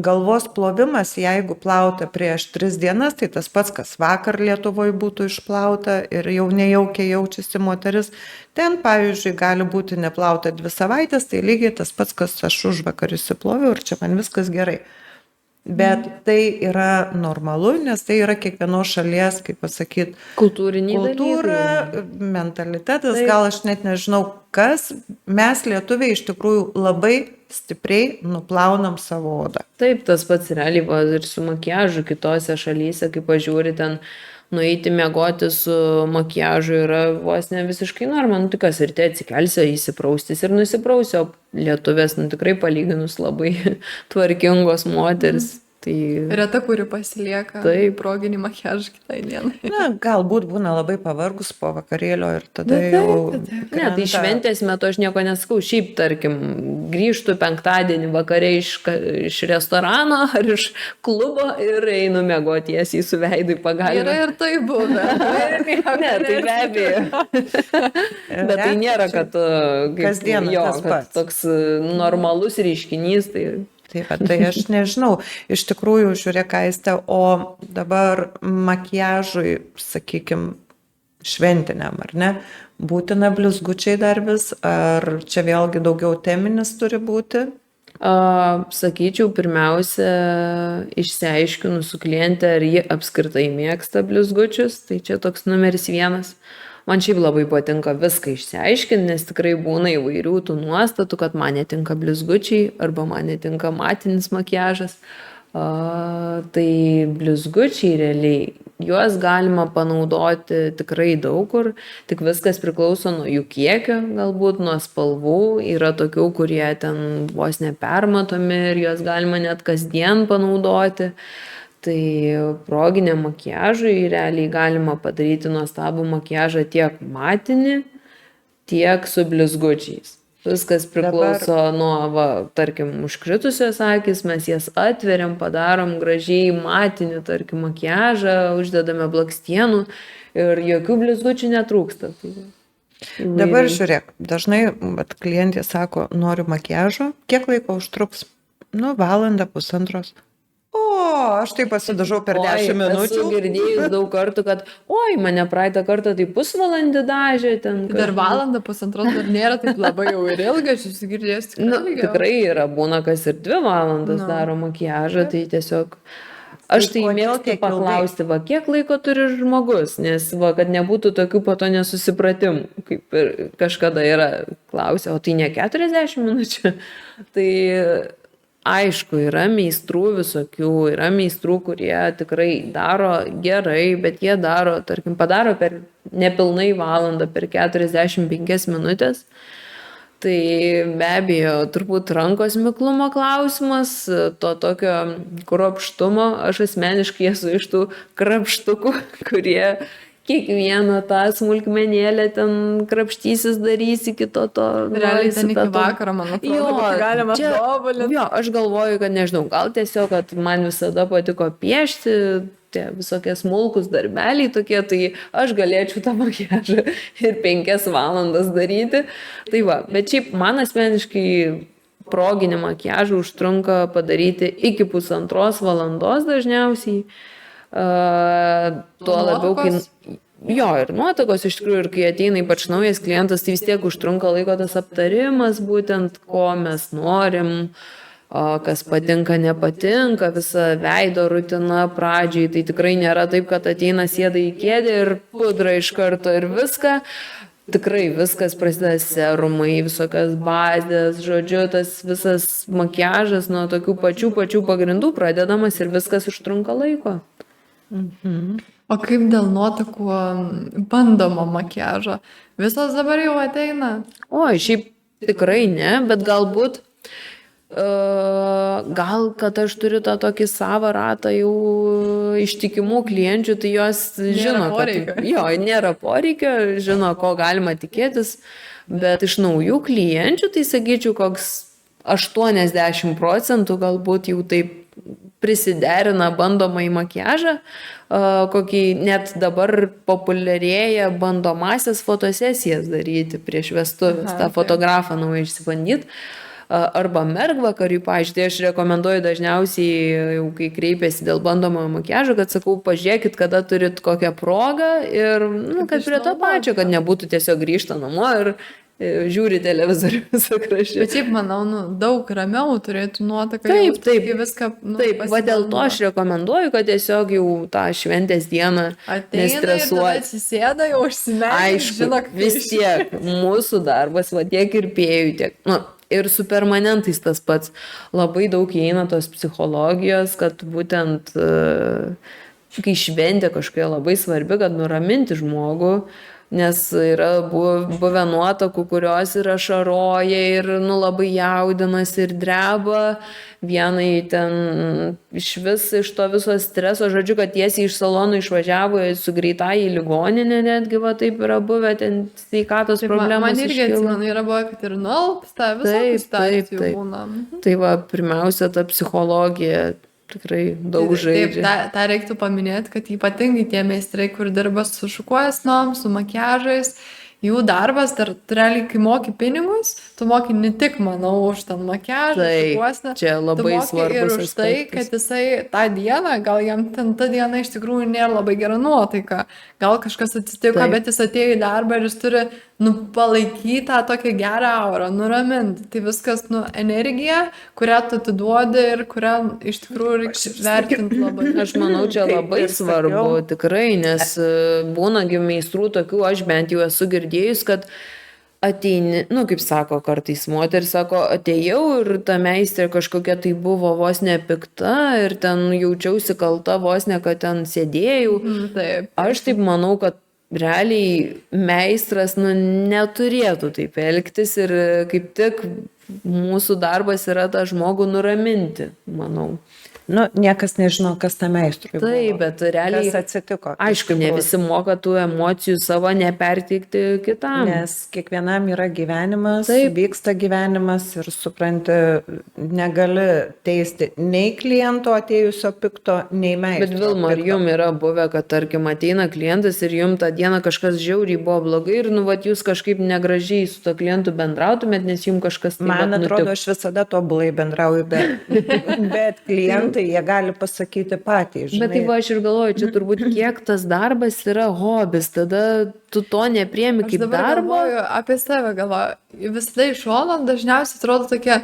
galvos plovimas, jeigu plauta prieš 3 dienas, tai tas pats, kas vakar Lietuvoje būtų išplauta ir jau nejaukiai jaučiasi moteris. Ten, pavyzdžiui, gali būti neplauta 2 savaitės, tai lygiai tas pats, kas aš už vakar įsiploviau ir čia man viskas gerai. Bet tai yra normalu, nes tai yra kiekvienos šalies, kaip pasakyti, kultūra, mentalitetas, gal aš net nežinau kas, mes lietuviai iš tikrųjų labai stipriai nuplaunam savo odą. Taip, tas pats realiai va, ir su makiažu kitose šalyse, kai pažiūri ten, nueiti miegoti su makiažu yra vos ne visiškai norma, tik kas ir te atsikelsi, įsipraustis ir nusiprausi, o lietuvės tikrai palyginus labai tvarkingos moteris. Tai... Reta, kuri pasilieka proginį makiažą kitai dienai. Na, galbūt būna labai pavargus po vakarėlio ir tada jau... Ne, tai šventės metu aš nieko nesakau. Šiaip, tarkim, grįžtu penktadienį vakare iš restorano ar iš klubo ir einu miegoti tiesiai su veidu į pagalbę. Yra ir tai buvę. Ne, tai be abejo. Bet tai nėra, kad kasdien toks normalus reiškinys. Tai aš nežinau, iš tikrųjų, žiūrėk, Aiste, o dabar makiažui, sakykime, šventiniam, ar ne, būtina blizgučiai dar vis, ar čia vėlgi daugiau teminis turi būti? Sakyčiau, pirmiausia, išsiaiškinu su kliente, ar ji apskritai mėgsta blizgučius, tai čia toks numeris 1. Man šiaip labai patinka viską išsiaiškinti, nes tikrai būna įvairių tų nuostatų, kad man netinka blizgučiai arba man netinka matinis makiažas. Tai blizgučiai realiai, juos galima panaudoti tikrai daug kur, tik viskas priklauso nuo jų kiekio, galbūt nuo spalvų. Yra tokių, kurie ten vos nepermatomi ir juos galima net kasdien panaudoti. Tai proginiam makiažui realiai galima padaryti nuostabų makiažą tiek matinį, tiek su blizgučiais. Viskas priklauso nuo, tarkim, užkritusios akys, mes jas atveriam, padarom gražiai matinį, tarkim, makiažą, uždedame blakstienų ir jokių blizgučių netrūksta. Dabar žiūrėk, dažnai klientė sako, noriu makiažo, kiek laiko užtruks? Valandą, pusantros. Aš tai pasidažau per 10 minučių. Esu girdėjus daug kartų, kad mane praeitą kartą tai pusvalandį dažė ten. Dar valandą, pusantros dar nėra taip labai jau ir ilga, aš esu girdėjęs tikrai yra, būna kas ir 2 valandas daro makiažą, tai tiesiog aš tai mėgstu paklausti, kiek laiko turi žmogus, nes kad nebūtų tokių po to nesusipratimų, kaip ir kažkada yra klausę, o tai ne 40 minučių. Tai aišku, yra meistrų visokių, yra meistrų, kurie tikrai daro gerai, bet jie daro, tarkim, padaro per nepilnai valandą, per 45 minutės. Tai be abejo, turbūt rankos miklumo klausimas, to tokio kruopštumo, aš asmeniškai esu iš tų krapštukų, kurie kiekvieną tą smulkmenėlę ten krapštysis, darys iki to. Realiai ten iki vakaro, man atrodo, galima tobulinti. Jo, aš galvoju, kad nežinau, gal tiesiog, kad man visada patiko piešti, tie visokie smulkus darbeliai tokie, tai aš galėčiau tą makiažą ir 5 valandas daryti. Tai bet šiaip man asmeniškai proginį makiažą užtrunka padaryti iki 1,5 valandos dažniausiai. Tuo labiau, kai ir nuotakos iš tikrųjų, ir kai ateina ypač naujas klientas, tai vis tiek užtrunka laiko tas aptarimas, būtent ko mes norim, kas patinka, nepatinka, visa veido rutina pradžiai, tai tikrai nėra taip, kad ateina, sėda į kėdę ir pudra iš karto ir viską. Tikrai viskas prasideda serumai, visokias bazės, žodžiu, tas visas makiažas nuo tokių pačių pagrindų pradedamas ir viskas užtrunka laiko. O kaip dėl nuotakų bandomo makiažo? Visos dabar jau ateina? Oi, šiaip tikrai ne, bet galbūt, gal, kad aš turiu tą tokį savą ratą jau ištikimų klienčių, tai jos žino, poreikio. kad jo, nėra poreikio, žino, ko galima tikėtis, bet iš naujų klienčių, tai sakyčiau, koks 80% galbūt jau taip prisiderina bandomą į makiažą, kokį net dabar populiarėja bandomasias fotosesijas daryti prieš vestuvės, tą fotografą naują išsibandyti. Arba mergvakariui, pavyzdžiui, tai aš rekomenduoju dažniausiai, jau kai kreipiasi dėl bandomojo makiažo, kad sakau, pažiūrėkit, kada turit kokią progą ir kad prie to pačio, kad nebūtų tiesiog grįžta namo ir žiūri televizorių visą kraštį. Bet šiaip, manau, daug ramiau turėtų nuotaka. Taip, viską. Taip, va dėl to aš rekomenduoju, kad tiesiog jau tą šventės dieną nestresuoti. Atsisėda, jau užsimerkia. Aišku, vis tiek mūsų darbas, va tiek kirpėjų, tiek. Ir su permanentais tas pats. Labai daug įeina tos psichologijos, kad būtent kai šventė kažkokia labai svarbi, kad nuraminti žmogų. Nes yra buvę nuotakų, kurios ir ašaroja ir labai jaudinasi ir dreba. Vienai ten iš to viso streso, žodžiu, kad tiesiai iš salonų išvažiavo su greitąja į ligoninę, netgi va taip yra buvę, ten sveikatos problemos. Man irgi atsimenu, yra buvę, kad ir nualpsta, visokių situacijų būna. Tai va, pirmiausia, ta psichologija tikrai daug žaidžia. Taip, tą reiktų paminėti, kad ypatingai tie meistrai, kur dirba su šukuosnom, su makiažais, jų darbas, dar realiai, kai moki pinigus, tu moki ne tik, manau, už ten makiažą, šukuosną, čia labai svarbus ir už tai, kad jisai tą dieną, gal jam ten ta diena iš tikrųjų nėra labai gera nuotaika, gal kažkas atsitiko, bet jis atėjo į darbą ir jis turi palaikyti tą tokią gerą aurą, nuraminti. Tai viskas, energija, kurią tu atiduodi ir kurią iš tikrųjų reikia vertinti labai. Aš manau, čia labai svarbu, tikrai, nes būnagi meistrų tokių, aš bent jau esu girdėjus, kad ateini, kaip sako kartais moteris, sako, atėjau ir ta meistrė kažkokia tai buvo vos nepikta ir ten jaučiausi kalta vos ne, kad ten sėdėjau. Taip. Aš taip manau, kad realiai meistras neturėtų taip elgtis ir kaip tik mūsų darbas yra tą žmogų nuraminti, manau. Niekas nežino, kas ta meistrui buvo. Taip, bet realiai. Kas atsitiko. Aišku, ne visi moka tų emocijų savo neperteikti kitam. Nes kiekvienam yra gyvenimas, vyksta gyvenimas ir supranti, negali teisti nei kliento atėjusio pikto, nei meistro. Bet Vilma, ar jum yra buvę, kad tarkim ateina klientas ir jum tą dieną kažkas žiauriai buvo blogai ir jūs kažkaip negražiai su to klientu bendrautumėt, nes jum kažkas taip Man atrodo, aš visada tobulai bendrauju, bet klientai jie gali pasakyti patys. Bet taip aš ir galvoju, čia turbūt kiek tas darbas yra hobis, tada tu to nepriemi kaip darbo. Aš galvoju apie save, visada iš šono dažniausiai atrodo tokia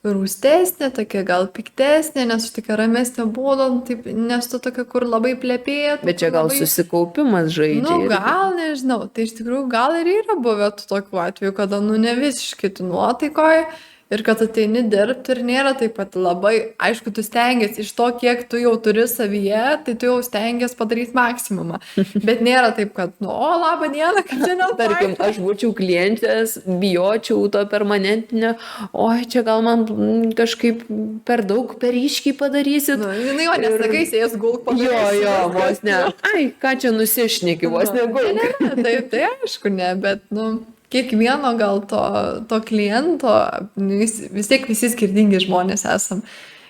rūstesnė, tokia gal piktesnė, nes aš tokia ramesnė būdom, nes tu tokia, kur labai plepėtų. Bet čia gal susikaupimas žaidžia. Gal nežinau, tai iš tikrųjų gal ir yra buvę tokių atvejų, kada ne visiškai tu nuotaikoji. Ir kad ateini dirbti ir nėra taip pat labai, aišku, tu stengiasi iš to, kiek tu jau turi savyje, tai tu jau stengiasi padaryti maksimumą. Bet nėra taip, kad, labą dieną, kaip čia net. Tarkim, aš būčiau klientės, bijočiau to permanentinio, oi, čia gal man kažkaip per daug, per ryškiai padarysit. Žinai, o nesakai, sės gulk padarysit. Jo, vos ne. Ai, ką čia nusišneki, vos ne gulk. Taip, tai aišku, ne, bet, kiekvieno gal to kliento, vis tiek visi skirtingi žmonės esam.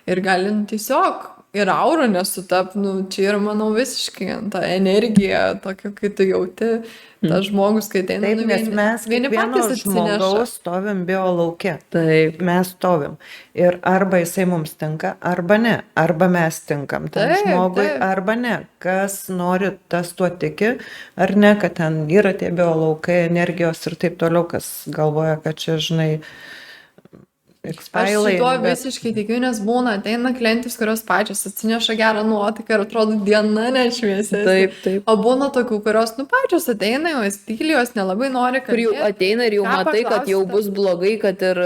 Ir galim tiesiog ir aurą nesutap, čia yra, manau, visiškai ta energija, tokia, kai tu jauti, tas žmogus, kai ateina. Taip, nes mes kiekvieno žmogaus stovim biolauke. Taip. Mes stovim. Ir arba jisai mums tinka, arba ne. Arba mes tinkam tam žmogui, arba ne. Kas nori, tas tuo tiki, ar ne, kad ten yra tie biolaukai, energijos ir taip toliau, kas galvoja, kad čia, žinai, Aš X-Filai, šituo bet visiškai tikiu, nes būna ateina klientis, kurios pačios atsineša gerą nuotaiką ir atrodo diena nešviesesnė. Taip, taip. O būna tokių, kurios, pačios ateina, jos tyli, jos nelabai nori, Kur jau ateina ir jau Ką matai, kad jau paklausite? bus blogai, kad ir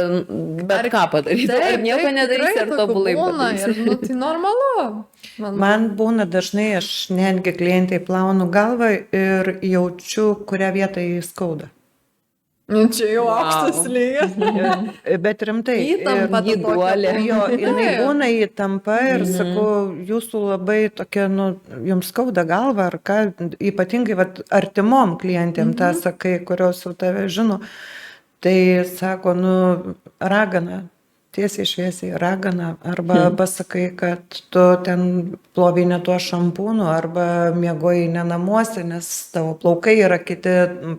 bet ką padaryti. Ar nieko nedarysi, ar tobulai padarysi. Ir, tai normalu. man būna dažnai, aš netgi klientai plaunu galvą ir jaučiu, kurią vietą jį skauda. Čia jau aukštas Vau. lygis. Bet rimtai. Įtampa ir- ta tokia. Jo, jinai Taip. būna įtampa ir sakau, jūsų labai tokia, jums skauda galva, ar ką, ypatingai vat, artimom klientėm tą sakai, kurios jau tave žino, tai sako, ragana, tiesiai šviesiai ragana, arba pasakai, kad tu ten plovai ne tuo šampūnu, arba miegojai ne namuose, nes tavo plaukai yra kiti,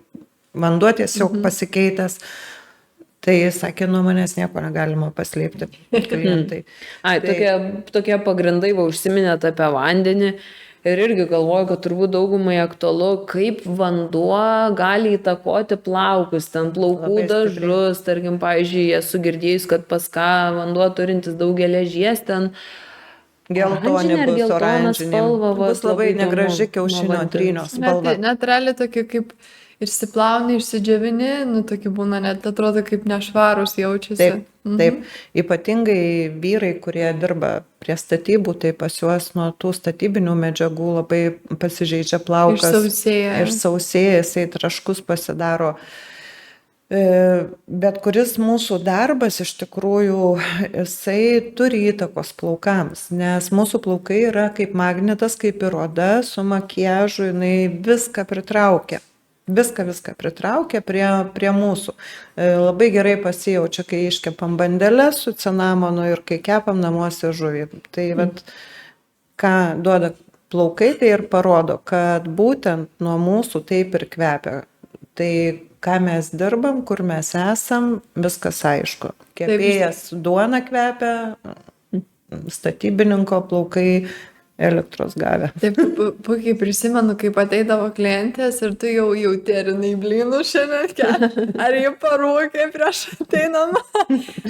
vanduo tiesiog pasikeitęs. Tai sakė, nuo manęs nieko negalima paslėpti klientai. Ai, tokie pagrindai, užsiminėt apie vandenį. Ir irgi galvoju, kad turbūt daugumai aktualu, kaip vanduo gali įtakoti plaukus, ten plaukų Labai stipriai. dažus, tarkim, pavyzdžiui, esu girdėjus, kad pas ką vanduo turintis daug geležies, ten Geltonė oranžinė ar bus, geltona oranžinė. spalva, va, Bus labai įdomu negraži nuo kiaušinio vandens. trynio spalva. Net realiai tokie kaip išsiplauni, išsidžiavini, tokie būna, net atrodo kaip nešvarus jaučiasi. Taip, taip. Ypatingai vyrai, kurie dirba prie statybų, tai pas juos nuo tų statybinių medžiagų labai pasižeidžia plaukas. Išsausėja. Išsausėja, jisai traškus pasidaro. Bet kuris mūsų darbas iš tikrųjų, jisai turi įtakos plaukams, nes mūsų plaukai yra kaip magnetas, kaip ir oda, su makiažu jinai viską pritraukia. Viską pritraukia prie mūsų. Labai gerai pasijaučia, kai iškepam bandelę su cinamonu ir kai kepam namuose žuvį. Tai vat, ką duoda plaukai, tai ir parodo, kad būtent nuo mūsų taip ir kvepia. Tai ką mes dirbam, kur mes esam, viskas aišku. Kepėjas duona kvepia, statybininko plaukai elektros gavę. Taip, puikiai prisimenu, kaip ateidavo klientės ir tu jau jauterinai blynų šiandien kelia. Ar jį parūkė prieš ateinamą?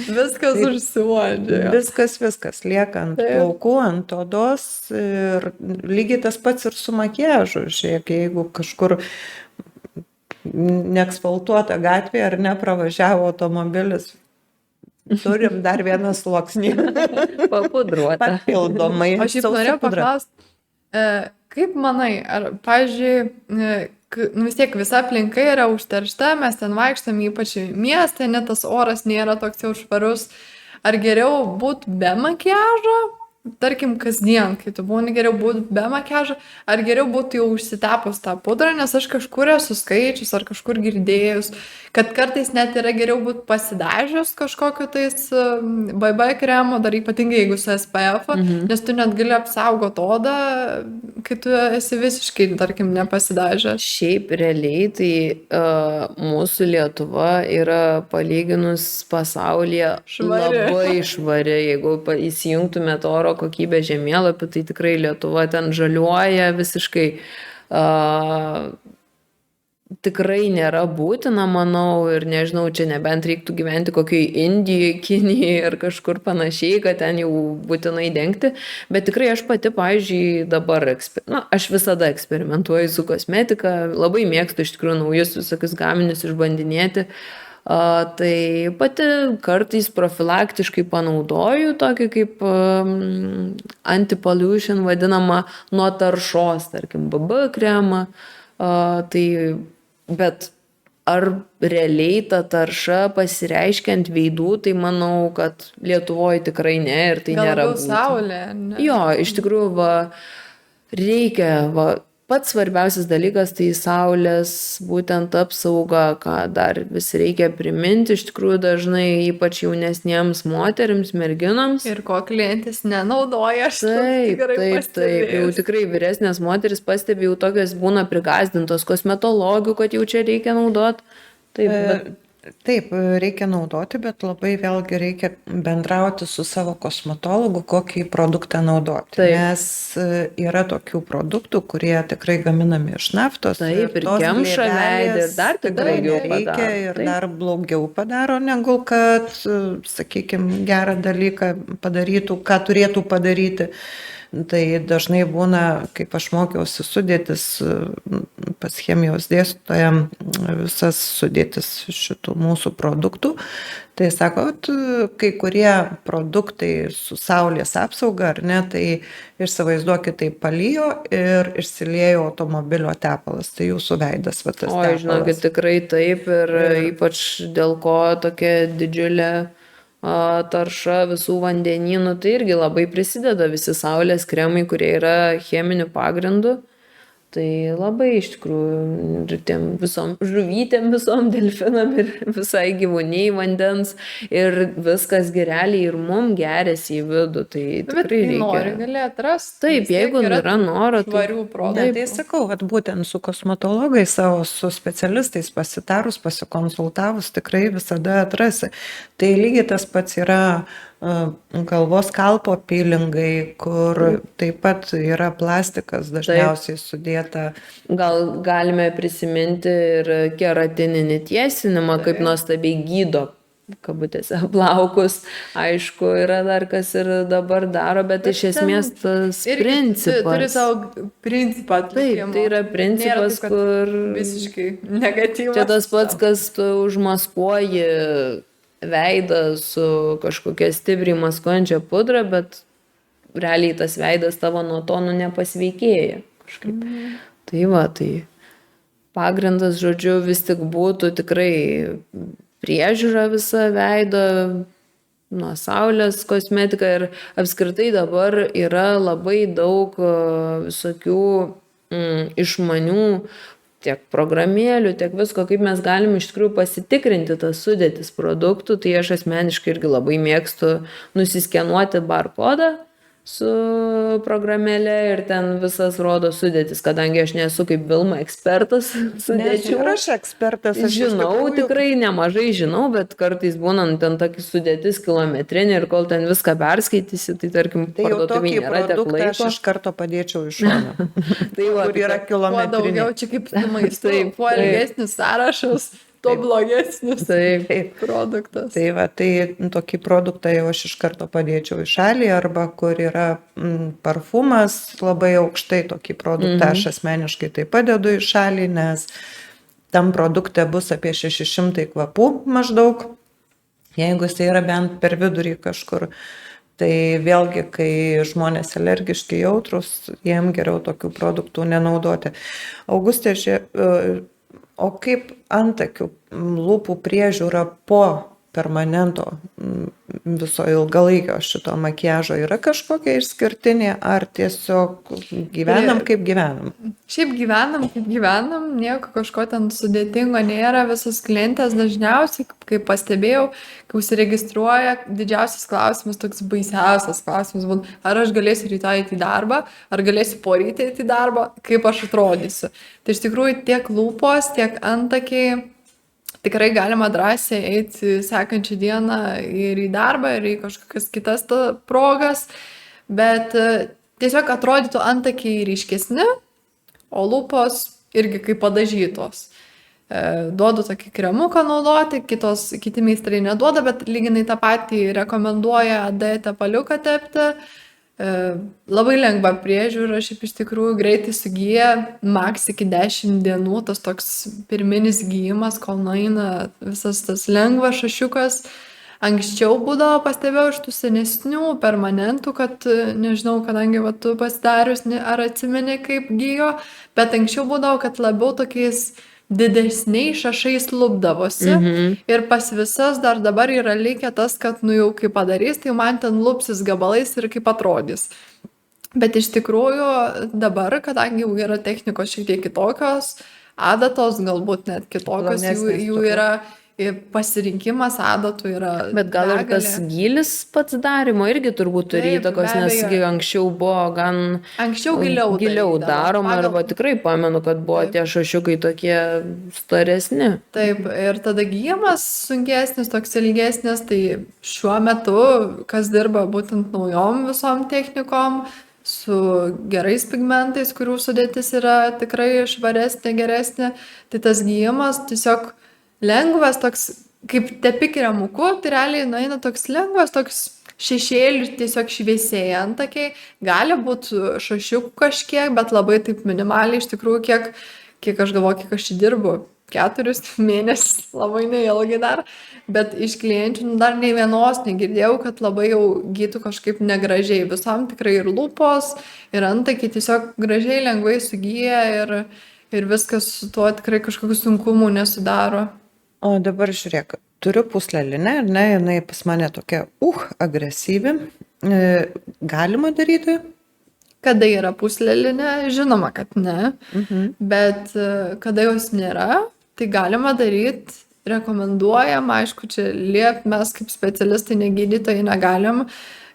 Viskas užsiuodžia. Viskas lieka ant plaukų, ant odos ir lygiai tas pats ir su makiažu. Žiūrėk, jeigu kažkur neekspaltuota gatvė ar nepravažiavo automobilis, turim dar vieną sluoksnį. Papudruota. Papildomai. Aš šiaip norėjau paklausti, kaip manai, ar, pavyzdžiui, vis tiek visa aplinka yra užteršta, mes ten vaikštam, ypač mieste, net tas oras nėra toks jau švarus. Ar geriau būti be makiažo, tarkim, kasdien, kai tu būni, geriau būti be makiažo, ar geriau būti jau užsitepus tą pudrą, nes aš kažkur esu skaičius ar kažkur girdėjus, kad kartais net yra geriau būti pasidažius kažkokiu tais BB kremu, dar ypatingai jeigu su SPF, nes tu net gali apsaugoti odą, kai tu esi visiškai, tarkim, nepasidažęs. Šiaip realiai tai mūsų Lietuva yra palyginus pasaulyje Švari. labai švari. Jeigu įsijungtumėte oro kokybę žemėlapį, tai tikrai Lietuva ten žaliuoja visiškai. Tikrai nėra būtina, manau, ir nežinau, čia nebent reiktų gyventi kokiai Indijoje, Kinijoje ir kažkur panašiai, kad ten jau būtinai dengti, bet tikrai aš pati, pavyzdžiui, dabar, aš visada eksperimentuoju su kosmetika, labai mėgstu iš tikrųjų naujus visokius gaminius išbandinėti, tai pati kartais profilaktiškai panaudoju tokį kaip anti-pollution vadinamą nuo taršos, tarkim, BB kremą, tai bet ar realiai ta tarša pasireiškia ant veidų, tai manau, kad Lietuvoje tikrai ne ir tai nėra būtina. Saulė, ne? Jo, iš tikrųjų, reikia, pats svarbiausias dalykas tai saulės būtent apsauga, ką dar vis reikia priminti, iš tikrųjų dažnai, ypač jaunesniems moterims, merginoms. Ir ko klientis nenaudoja, aš Taip, jau tikrai vyresnės moteris pastebi, jau tokios būna prigazdintos kosmetologių, kad jau čia reikia naudoti. Taip, Taip, reikia naudoti, bet labai vėlgi reikia bendrauti su savo kosmetologu, kokį produktą naudoti. Taip. Nes yra tokių produktų, kurie tikrai gaminami iš naftos. Taip, ir tos kemša veidą, ir gleivelės dar tik tikrai blogiau nereikia padaro. ir Taip. dar blogiau padaro, negu kad, sakykime, gerą dalyką padarytų, ką turėtų padaryti. Tai dažnai būna, kaip aš mokiausi sudėtis pas chemijos dėstytoją, visas sudėtis šitų mūsų produktų. Tai sako, kai kurie produktai su saulės apsauga, ar ne, tai įsivaizduokit, tai palijo ir išsiliejo automobilio tepalas, tai jūsų veidas va tas. Oi, žinokit, tikrai taip ir ypač dėl ko tokia didžiulė tarša visų vandenynų, tai irgi labai prisideda visi saulės kremai, kurie yra cheminių pagrindų. Tai labai iš tikrųjų ir tiem visom žuvytėm, visom delfinam ir visai gyvūniai vandens ir viskas gereliai ir mum geriasi į vidų. Tai Bet tikrai kai reikia. nori, gali atrasti. Taip, jeigu yra noro, tai Švarių Ne, produktų. tai sakau, kad būtent su kosmetologais savo, su specialistais pasitarus, pasikonsultavus, tikrai visada atrasi. Tai lygiai tas pats yra galvos kalpo pilingai, kur taip pat yra plastikas dažniausiai sudėta. gal galime prisiminti ir keratininį tiesinimą, kaip nuostabiai gydo kabutėse plaukus. Aišku, yra dar kas ir dabar daro, bet iš ten esmės tas Irgi principas. Turi savo principą. Taip, atlikimo. tai yra Nėra principas, taip, kad kur visiškai negatyvas. čia tas pats, kas tu užmaskuoji veidą su kažkokia stipriai maskuojančia pudra, bet realiai tas veidas tavo nuo to nepasveikėja kažkaip. Tai va, tai pagrindas, žodžiu, vis tik būtų tikrai priežiūra visa veido, nuo saulės kosmetika ir apskritai dabar yra labai daug visokių išmanių tiek programėlių, tiek visko, kaip mes galim iš tikrųjų pasitikrinti tas sudėtis produktų. Tai aš asmeniškai irgi labai mėgstu nusiskenuoti barkodą su programėlė ir ten visas rodo sudėtis, kadangi aš nesu kaip Vilma ekspertas sudėčių. Ir aš ekspertas, aš Žinau, tikrai nemažai žinau, bet kartais būnant ten tokį sudėtis kilometrinį ir kol ten viską perskaitysi, tai tarkim, Tai jau tokį parduotuvėj nėra tiek produktą aš laiko. iš karto padėčiau iš šono. Tai va, Kur yra Kuo kilometrinė. daugiau, čia kaip su maistu. Taip, Kuo taip. ilgesnis sąrašas, tuo blogesnis taip. produktas. Tai va, tai tokį produktą jau aš iš karto padėčiau į šalį, arba kur yra parfumas labai aukštai, tokį produktą aš asmeniškai tai padedu į šalį, nes tam produkte bus apie 600 kvapų maždaug, jeigu jis yra bent per vidurį kažkur. Tai vėlgi, kai žmonės alergiški jautrus, jiem geriau tokių produktų nenaudoti. Augustė, o kaip antakių lūpų priežiūra po permanento viso ilgalaikio šito makiažo yra kažkokia išskirtinė, ar tiesiog gyvenam kaip gyvenam? Šiaip gyvenam, kaip gyvenam, nieko kažko ten sudėtingo nėra, visos klientės dažniausiai, kaip pastebėjau, kai užsiregistruoja, didžiausias klausimas, toks baisiausias klausimas būtų, ar aš galėsiu rytoj eiti į darbą, ar galėsiu poryt eiti į darbą, kaip aš atrodysiu. Tai iš tikrųjų tiek lūpos, tiek antakiai tikrai galima drąsiai eiti sekančią dieną ir į darbą, ir į kažkokias kitas progas, bet tiesiog atrodytų antakiai ryškesni, o lūpos irgi kaip padažytos. Duodu tokį kremuką naudoti, kiti meistrai neduoda, bet lyginai tą patį rekomenduoja AD tepaliuką tepti. Labai lengva priežiūra, šiaip iš tikrųjų greitai sugyja, maks iki 10 dienų, tas toks pirminis gyjimas, kol nueina visas tas lengvas šašiukas. Anksčiau būdavo, pastebėjau iš tų senesnių permanentų, kad nežinau, kadangi va, tu pasidarius ar atsimeni kaip gyjo, bet anksčiau būdavo, kad labiau tokiais didesniai šašais lupdavosi ir pas visas dar dabar yra likę tas, kad nu jau kaip padarys, tai man ten lupsis gabalais ir kaip atrodys. Bet iš tikrųjų dabar, kadangi jau yra technikos šiek tiek kitokios, adatos galbūt net kitokios, jų yra ir pasirinkimas adatų yra Bet gal ir tas begalė. gylis pats darimo irgi turbūt turi Taip, įtakos, be nes abejo. anksčiau buvo gan Anksčiau giliau darydavo. daroma, Pagal- arba tikrai pamenu, kad buvo tie šašiukai tokie storesni. Taip, ir tada gyjimas sunkesnis, toks ilgesnis, tai šiuo metu, kas dirba būtent naujom visom technikom, su gerais pigmentais, kurių sudėtis yra tikrai švaresnė, geresnė, tai tas gyjimas tiesiog lengvas, toks kaip tepi kremuku, tai realiai nueina toks lengvas, toks šešėlius tiesiog šviesėja antakiai, gali būti šašiukų kažkiek, bet labai taip minimaliai iš tikrųjų, kiek aš galvoju, kiek aš čia dirbu. 4 mėnesius, labai neilgai dar, bet iš klienčių dar nei vienos negirdėjau, kad labai jau gytų kažkaip negražiai. Visam tikrai ir lūpos, ir antakiai tiesiog gražiai, lengvai sugyja ir viskas su tuo tikrai kažkokių sunkumų nesudaro. O dabar žiūrėk, turiu puslelinę, ar ne, jinai pas mane tokia, agresyvi. Galima daryti? Kada yra puslelinė, žinoma, kad ne, bet kada jos nėra, tai galima daryti, rekomenduojam, aišku, čia mes kaip specialistai, ne gydytojai, negalim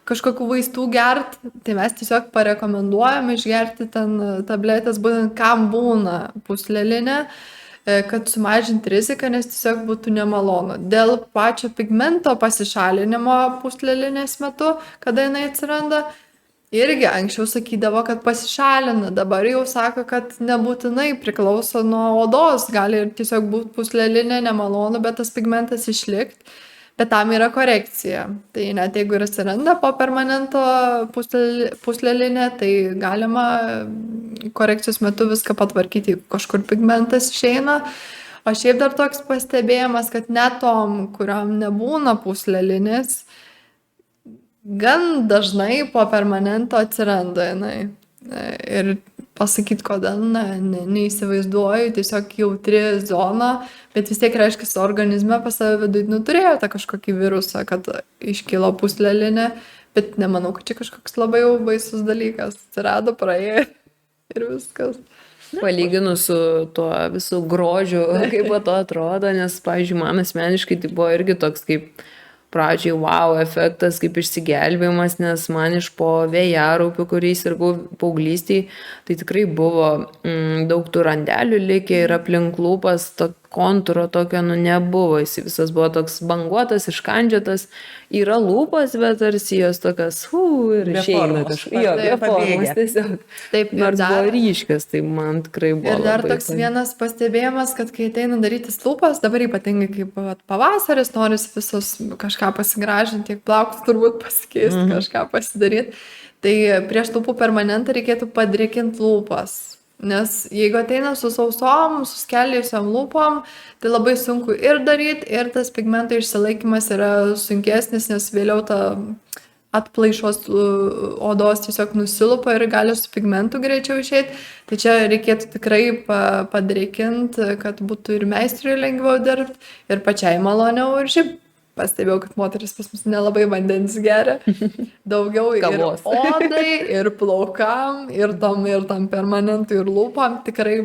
kažkokių vaistų gerti, tai mes tiesiog parekomenduojam išgerti ten tabletės, būtent kam būna puslelinė, kad sumažinti riziką, nes tiesiog būtų nemalonu. Dėl pačio pigmento pasišalinimo puslelinės metu, kada jinai atsiranda, irgi anksčiau sakydavo, kad pasišalina, dabar jau sako, kad nebūtinai priklauso nuo odos, gali ir tiesiog būti puslelinė, nemalonu, bet tas pigmentas išlikti, bet tam yra korekcija. Tai net jeigu ir atsiranda po permanento puslelinė, tai galima korekcijos metu viską patvarkyti, jeigu kažkur pigmentas išeina. O šiaip dar toks pastebėjimas, kad net tom, kuriam nebūna puslelinės, gan dažnai po permanento atsiranda jinai. Ir pasakyti, kodėl, neįsivaizduoju, tiesiog jautri zona, bet vis tiek reiškia, organizme pas save viduje turėjo tą kažkokį virusą, kad iškilo puslelinė, bet nemanau, kad čia kažkoks labai jau baisus dalykas. Atsirado, praėjo ir viskas. Palyginus su tuo visų grožiu, kaip to atrodo, nes, pavyzdžiui, man asmeniškai tai buvo irgi toks kaip pradžiai wow efektas, kaip išsigelbėjimas, nes man iš po vėjaraupių, kuriais sirgau paauglystėj, tai tikrai buvo daug tų randelių likę ir aplink lūpas to kontūro tokio nebuvo, jis visas buvo toks banguotas, iškandžiotas, yra lūpas, bet tarsi jos tokias ir išeina kažkaip. Jo, be formos tiesiog. Taip, nors buvo ryškios, tai man tikrai buvo. Ir dar toks vienas pastebėjimas, kad kai ateina darytis lūpas, dabar ypatingai kaip pavasaris, noris visos kažką pasigražinti, tiek plaukus turbūt pasikeisti, kažką pasidaryti, tai prieš lūpų permanentą reikėtų padrėkinti lūpas. Nes jeigu ateina su sausom, su skeliusiam lūpom, tai labai sunku ir daryti, ir tas pigmento išsilaikymas yra sunkesnis, nes vėliau ta atplaišos odos tiesiog nusilupa ir gali su pigmentu greičiau išeiti. Tai čia reikėtų tikrai padrėkinti, kad būtų ir meistriui lengviau dirbti, ir pačiai maloniau, ir šiaip pastebėjau, kad moteris pas mus nelabai vandens geria. Daugiau Kavos. Ir odai, ir plaukam, ir tam permanentui, ir lūpam. Tikrai.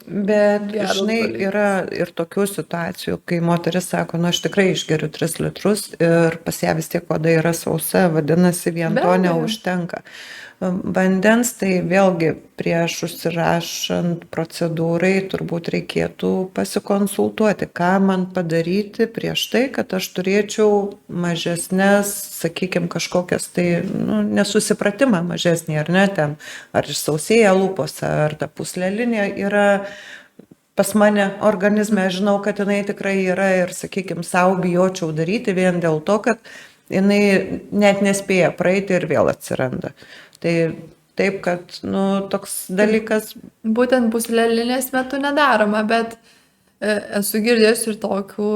Bet, geras žinai, dalykas. yra ir tokių situacijų, kai moteris sako, aš tikrai išgeriu 3 litrus ir pas ją vis tiek oda yra sausa, vadinasi, vien Be to abejo. neužtenka. Vandens, tai vėlgi prieš užsirašant procedūrai turbūt reikėtų pasikonsultuoti, ką man padaryti prieš tai, kad aš turėčiau mažesnės, sakykime, kažkokias tai nesusipratimą mažesnį, ar ne, ten, ar išsausėja lūpos, ar ta puslelinė yra pas mane organizme, žinau, kad jinai tikrai yra ir, sakykime, savo bijočiau daryti vien dėl to, kad jinai net nespėja praeiti ir vėl atsiranda. Tai taip, kad toks dalykas. Būtent puslelinės metu nedaroma, bet esu girdėjus ir tokių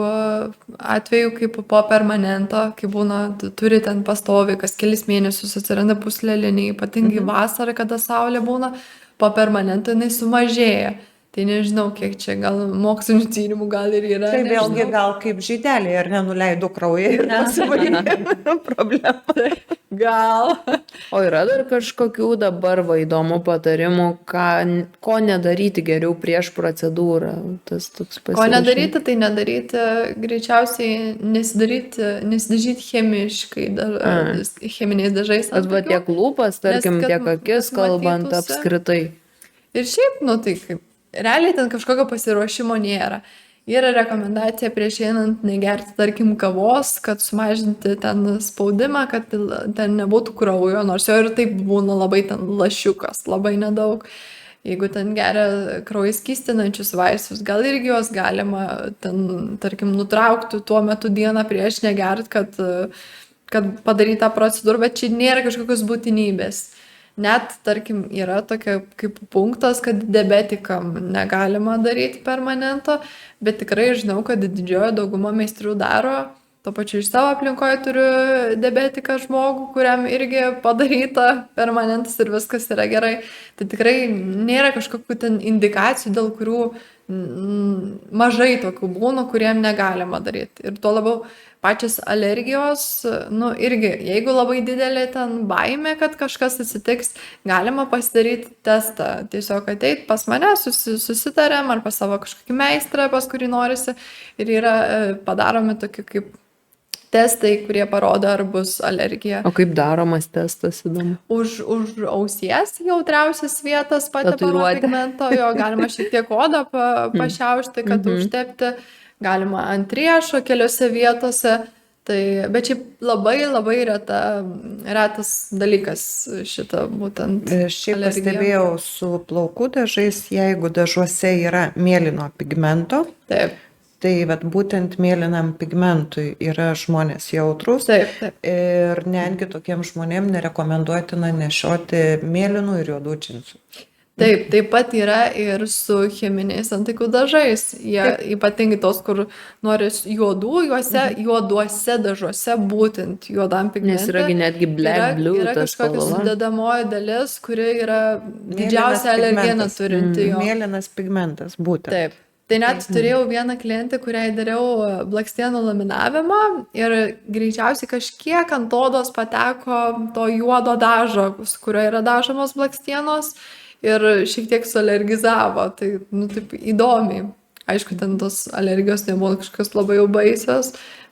atvejų, kaip po permanento, kai būna, turi ten pastovi, kas kelis mėnesius atsiranda puslelinė, ypatingai vasarą, kada saulė būna, po permanento jinai sumažėja. Tai nežinau, kiek čia gal mokslinių tyrimų gal ir yra. Tai vėlgi gal kaip žydeliai, ar nenuleido kraują ir pasibaigė problema. Gal. O yra dar kažkokių dabar va įdomų patarimų, ko nedaryti geriau prieš procedūrą? Tas toks Ko pasiruošimas. nedaryti, tai nedaryti, greičiausiai nesidažyti chemiškai, cheminiais dažais. Bet va tiek lūpas, tarkim, kad tiek akis, kalbant matytųsi. apskritai. Ir šiaip, nu tai kaip, realiai ten kažkokio pasiruošimo nėra. Yra rekomendacija prieš einant negerti, tarkim, kavos, kad sumažinti ten spaudimą, kad ten nebūtų kraujo, nors jo ir taip būna labai ten lašiukas, labai nedaug. Jeigu ten geria kraują skystinančius vaistus, gal irgi juos galima ten, tarkim, nutraukti tuo metu dieną prieš negert, kad padaryti tą procedūrą, bet čia nėra kažkokios būtinybės. Net, tarkim, yra tokia kaip punktas, kad diabetikam negalima daryti permanento, bet tikrai žinau, kad didžioji dauguma meistrių daro. Tuo pačiu iš savo aplinkoje turiu diabetiką žmogų, kuriam irgi padaryta permanentas ir viskas yra gerai. Tai tikrai nėra kažkokių ten indikacijų, dėl kurių mažai tokių būna, kuriem negalima daryti. Ir tuo labiau pačios alergijos, nu irgi, jeigu labai didelė ten baimė, kad kažkas atsitiks, galima pasidaryti testą. Tiesiog ateit pas mane, susitarėm ar pas savo kažkokį meistrą, pas kurį norisi. Ir yra padaromi tokie kaip testai, kurie parodo, ar bus alergija. O kaip daromas testas, įdomu? Už ausies jautriausias vietas patepamo pigmento, jo galima šiek tiek odą pašiaušti, kad užtepti. Galima ant riešo keliose vietose, bet šiaip labai retas dalykas šitą būtent Šiaip alergiją. pastebėjau su plaukų dažais, jeigu dažuose yra mėlyno pigmento, Taip, tai vat būtent mėlynam pigmentui yra žmonės jautrus. taip. Ir netgi tokiem žmonėm nerekomenduotina nešioti mėlynų ir juodų džinsų. Taip pat yra ir su cheminiais antikų dažais. Jie ypatingai tos, kur nori juoduose dažuose, būtent juodam pigmente. Nes yragi netgi black, blue, yra tas kažkokia spalva. sudedamoji dalis, kuri yra didžiausia alergeną turinti. Mėlynas pigmentas, būtent. Taip. Tai net turėjau vieną klientę, kuriai dariau blakstienų laminavimą ir greičiausiai kažkiek ant odos pateko to juodo dažo, su kurio yra dažomos blakstienos. Ir šiek tiek sualergizavo, tai, nu, taip įdomiai. Aišku, ten tos alergijos nebuvo kažkas labai jau baisios,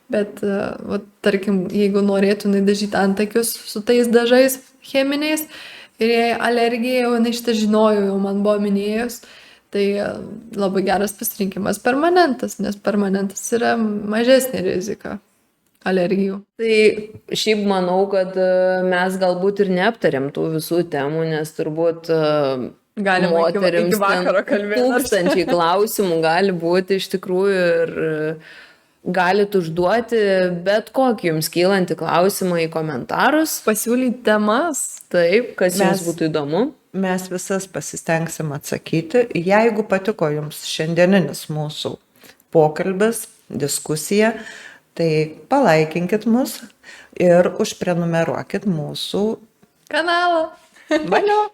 bet, va, tarkim, jeigu norėtų dažyti antakius su tais dažais cheminiais ir jei alergija jau šitą žinojau, jau man buvo minėjus, tai labai geras pasirinkimas permanentas, nes permanentas yra mažesnė rizika alergijų. Tai šiaip manau, kad mes galbūt ir neaptarėm tų visų temų, nes turbūt Galima moterims iki vakaro kalbėti. Tūkstančiai klausimų gali būti iš tikrųjų ir galit užduoti bet kokį jums kylantį klausimą į komentarus. Pasiūlyti temas. Taip, kas jums būtų įdomu. Mes visas pasistengsim atsakyti. Jeigu patiko jums šiandieninis mūsų pokalbis, diskusija, tai palaikinkit mus ir užprenumeruokit mūsų Kanalą. Valio.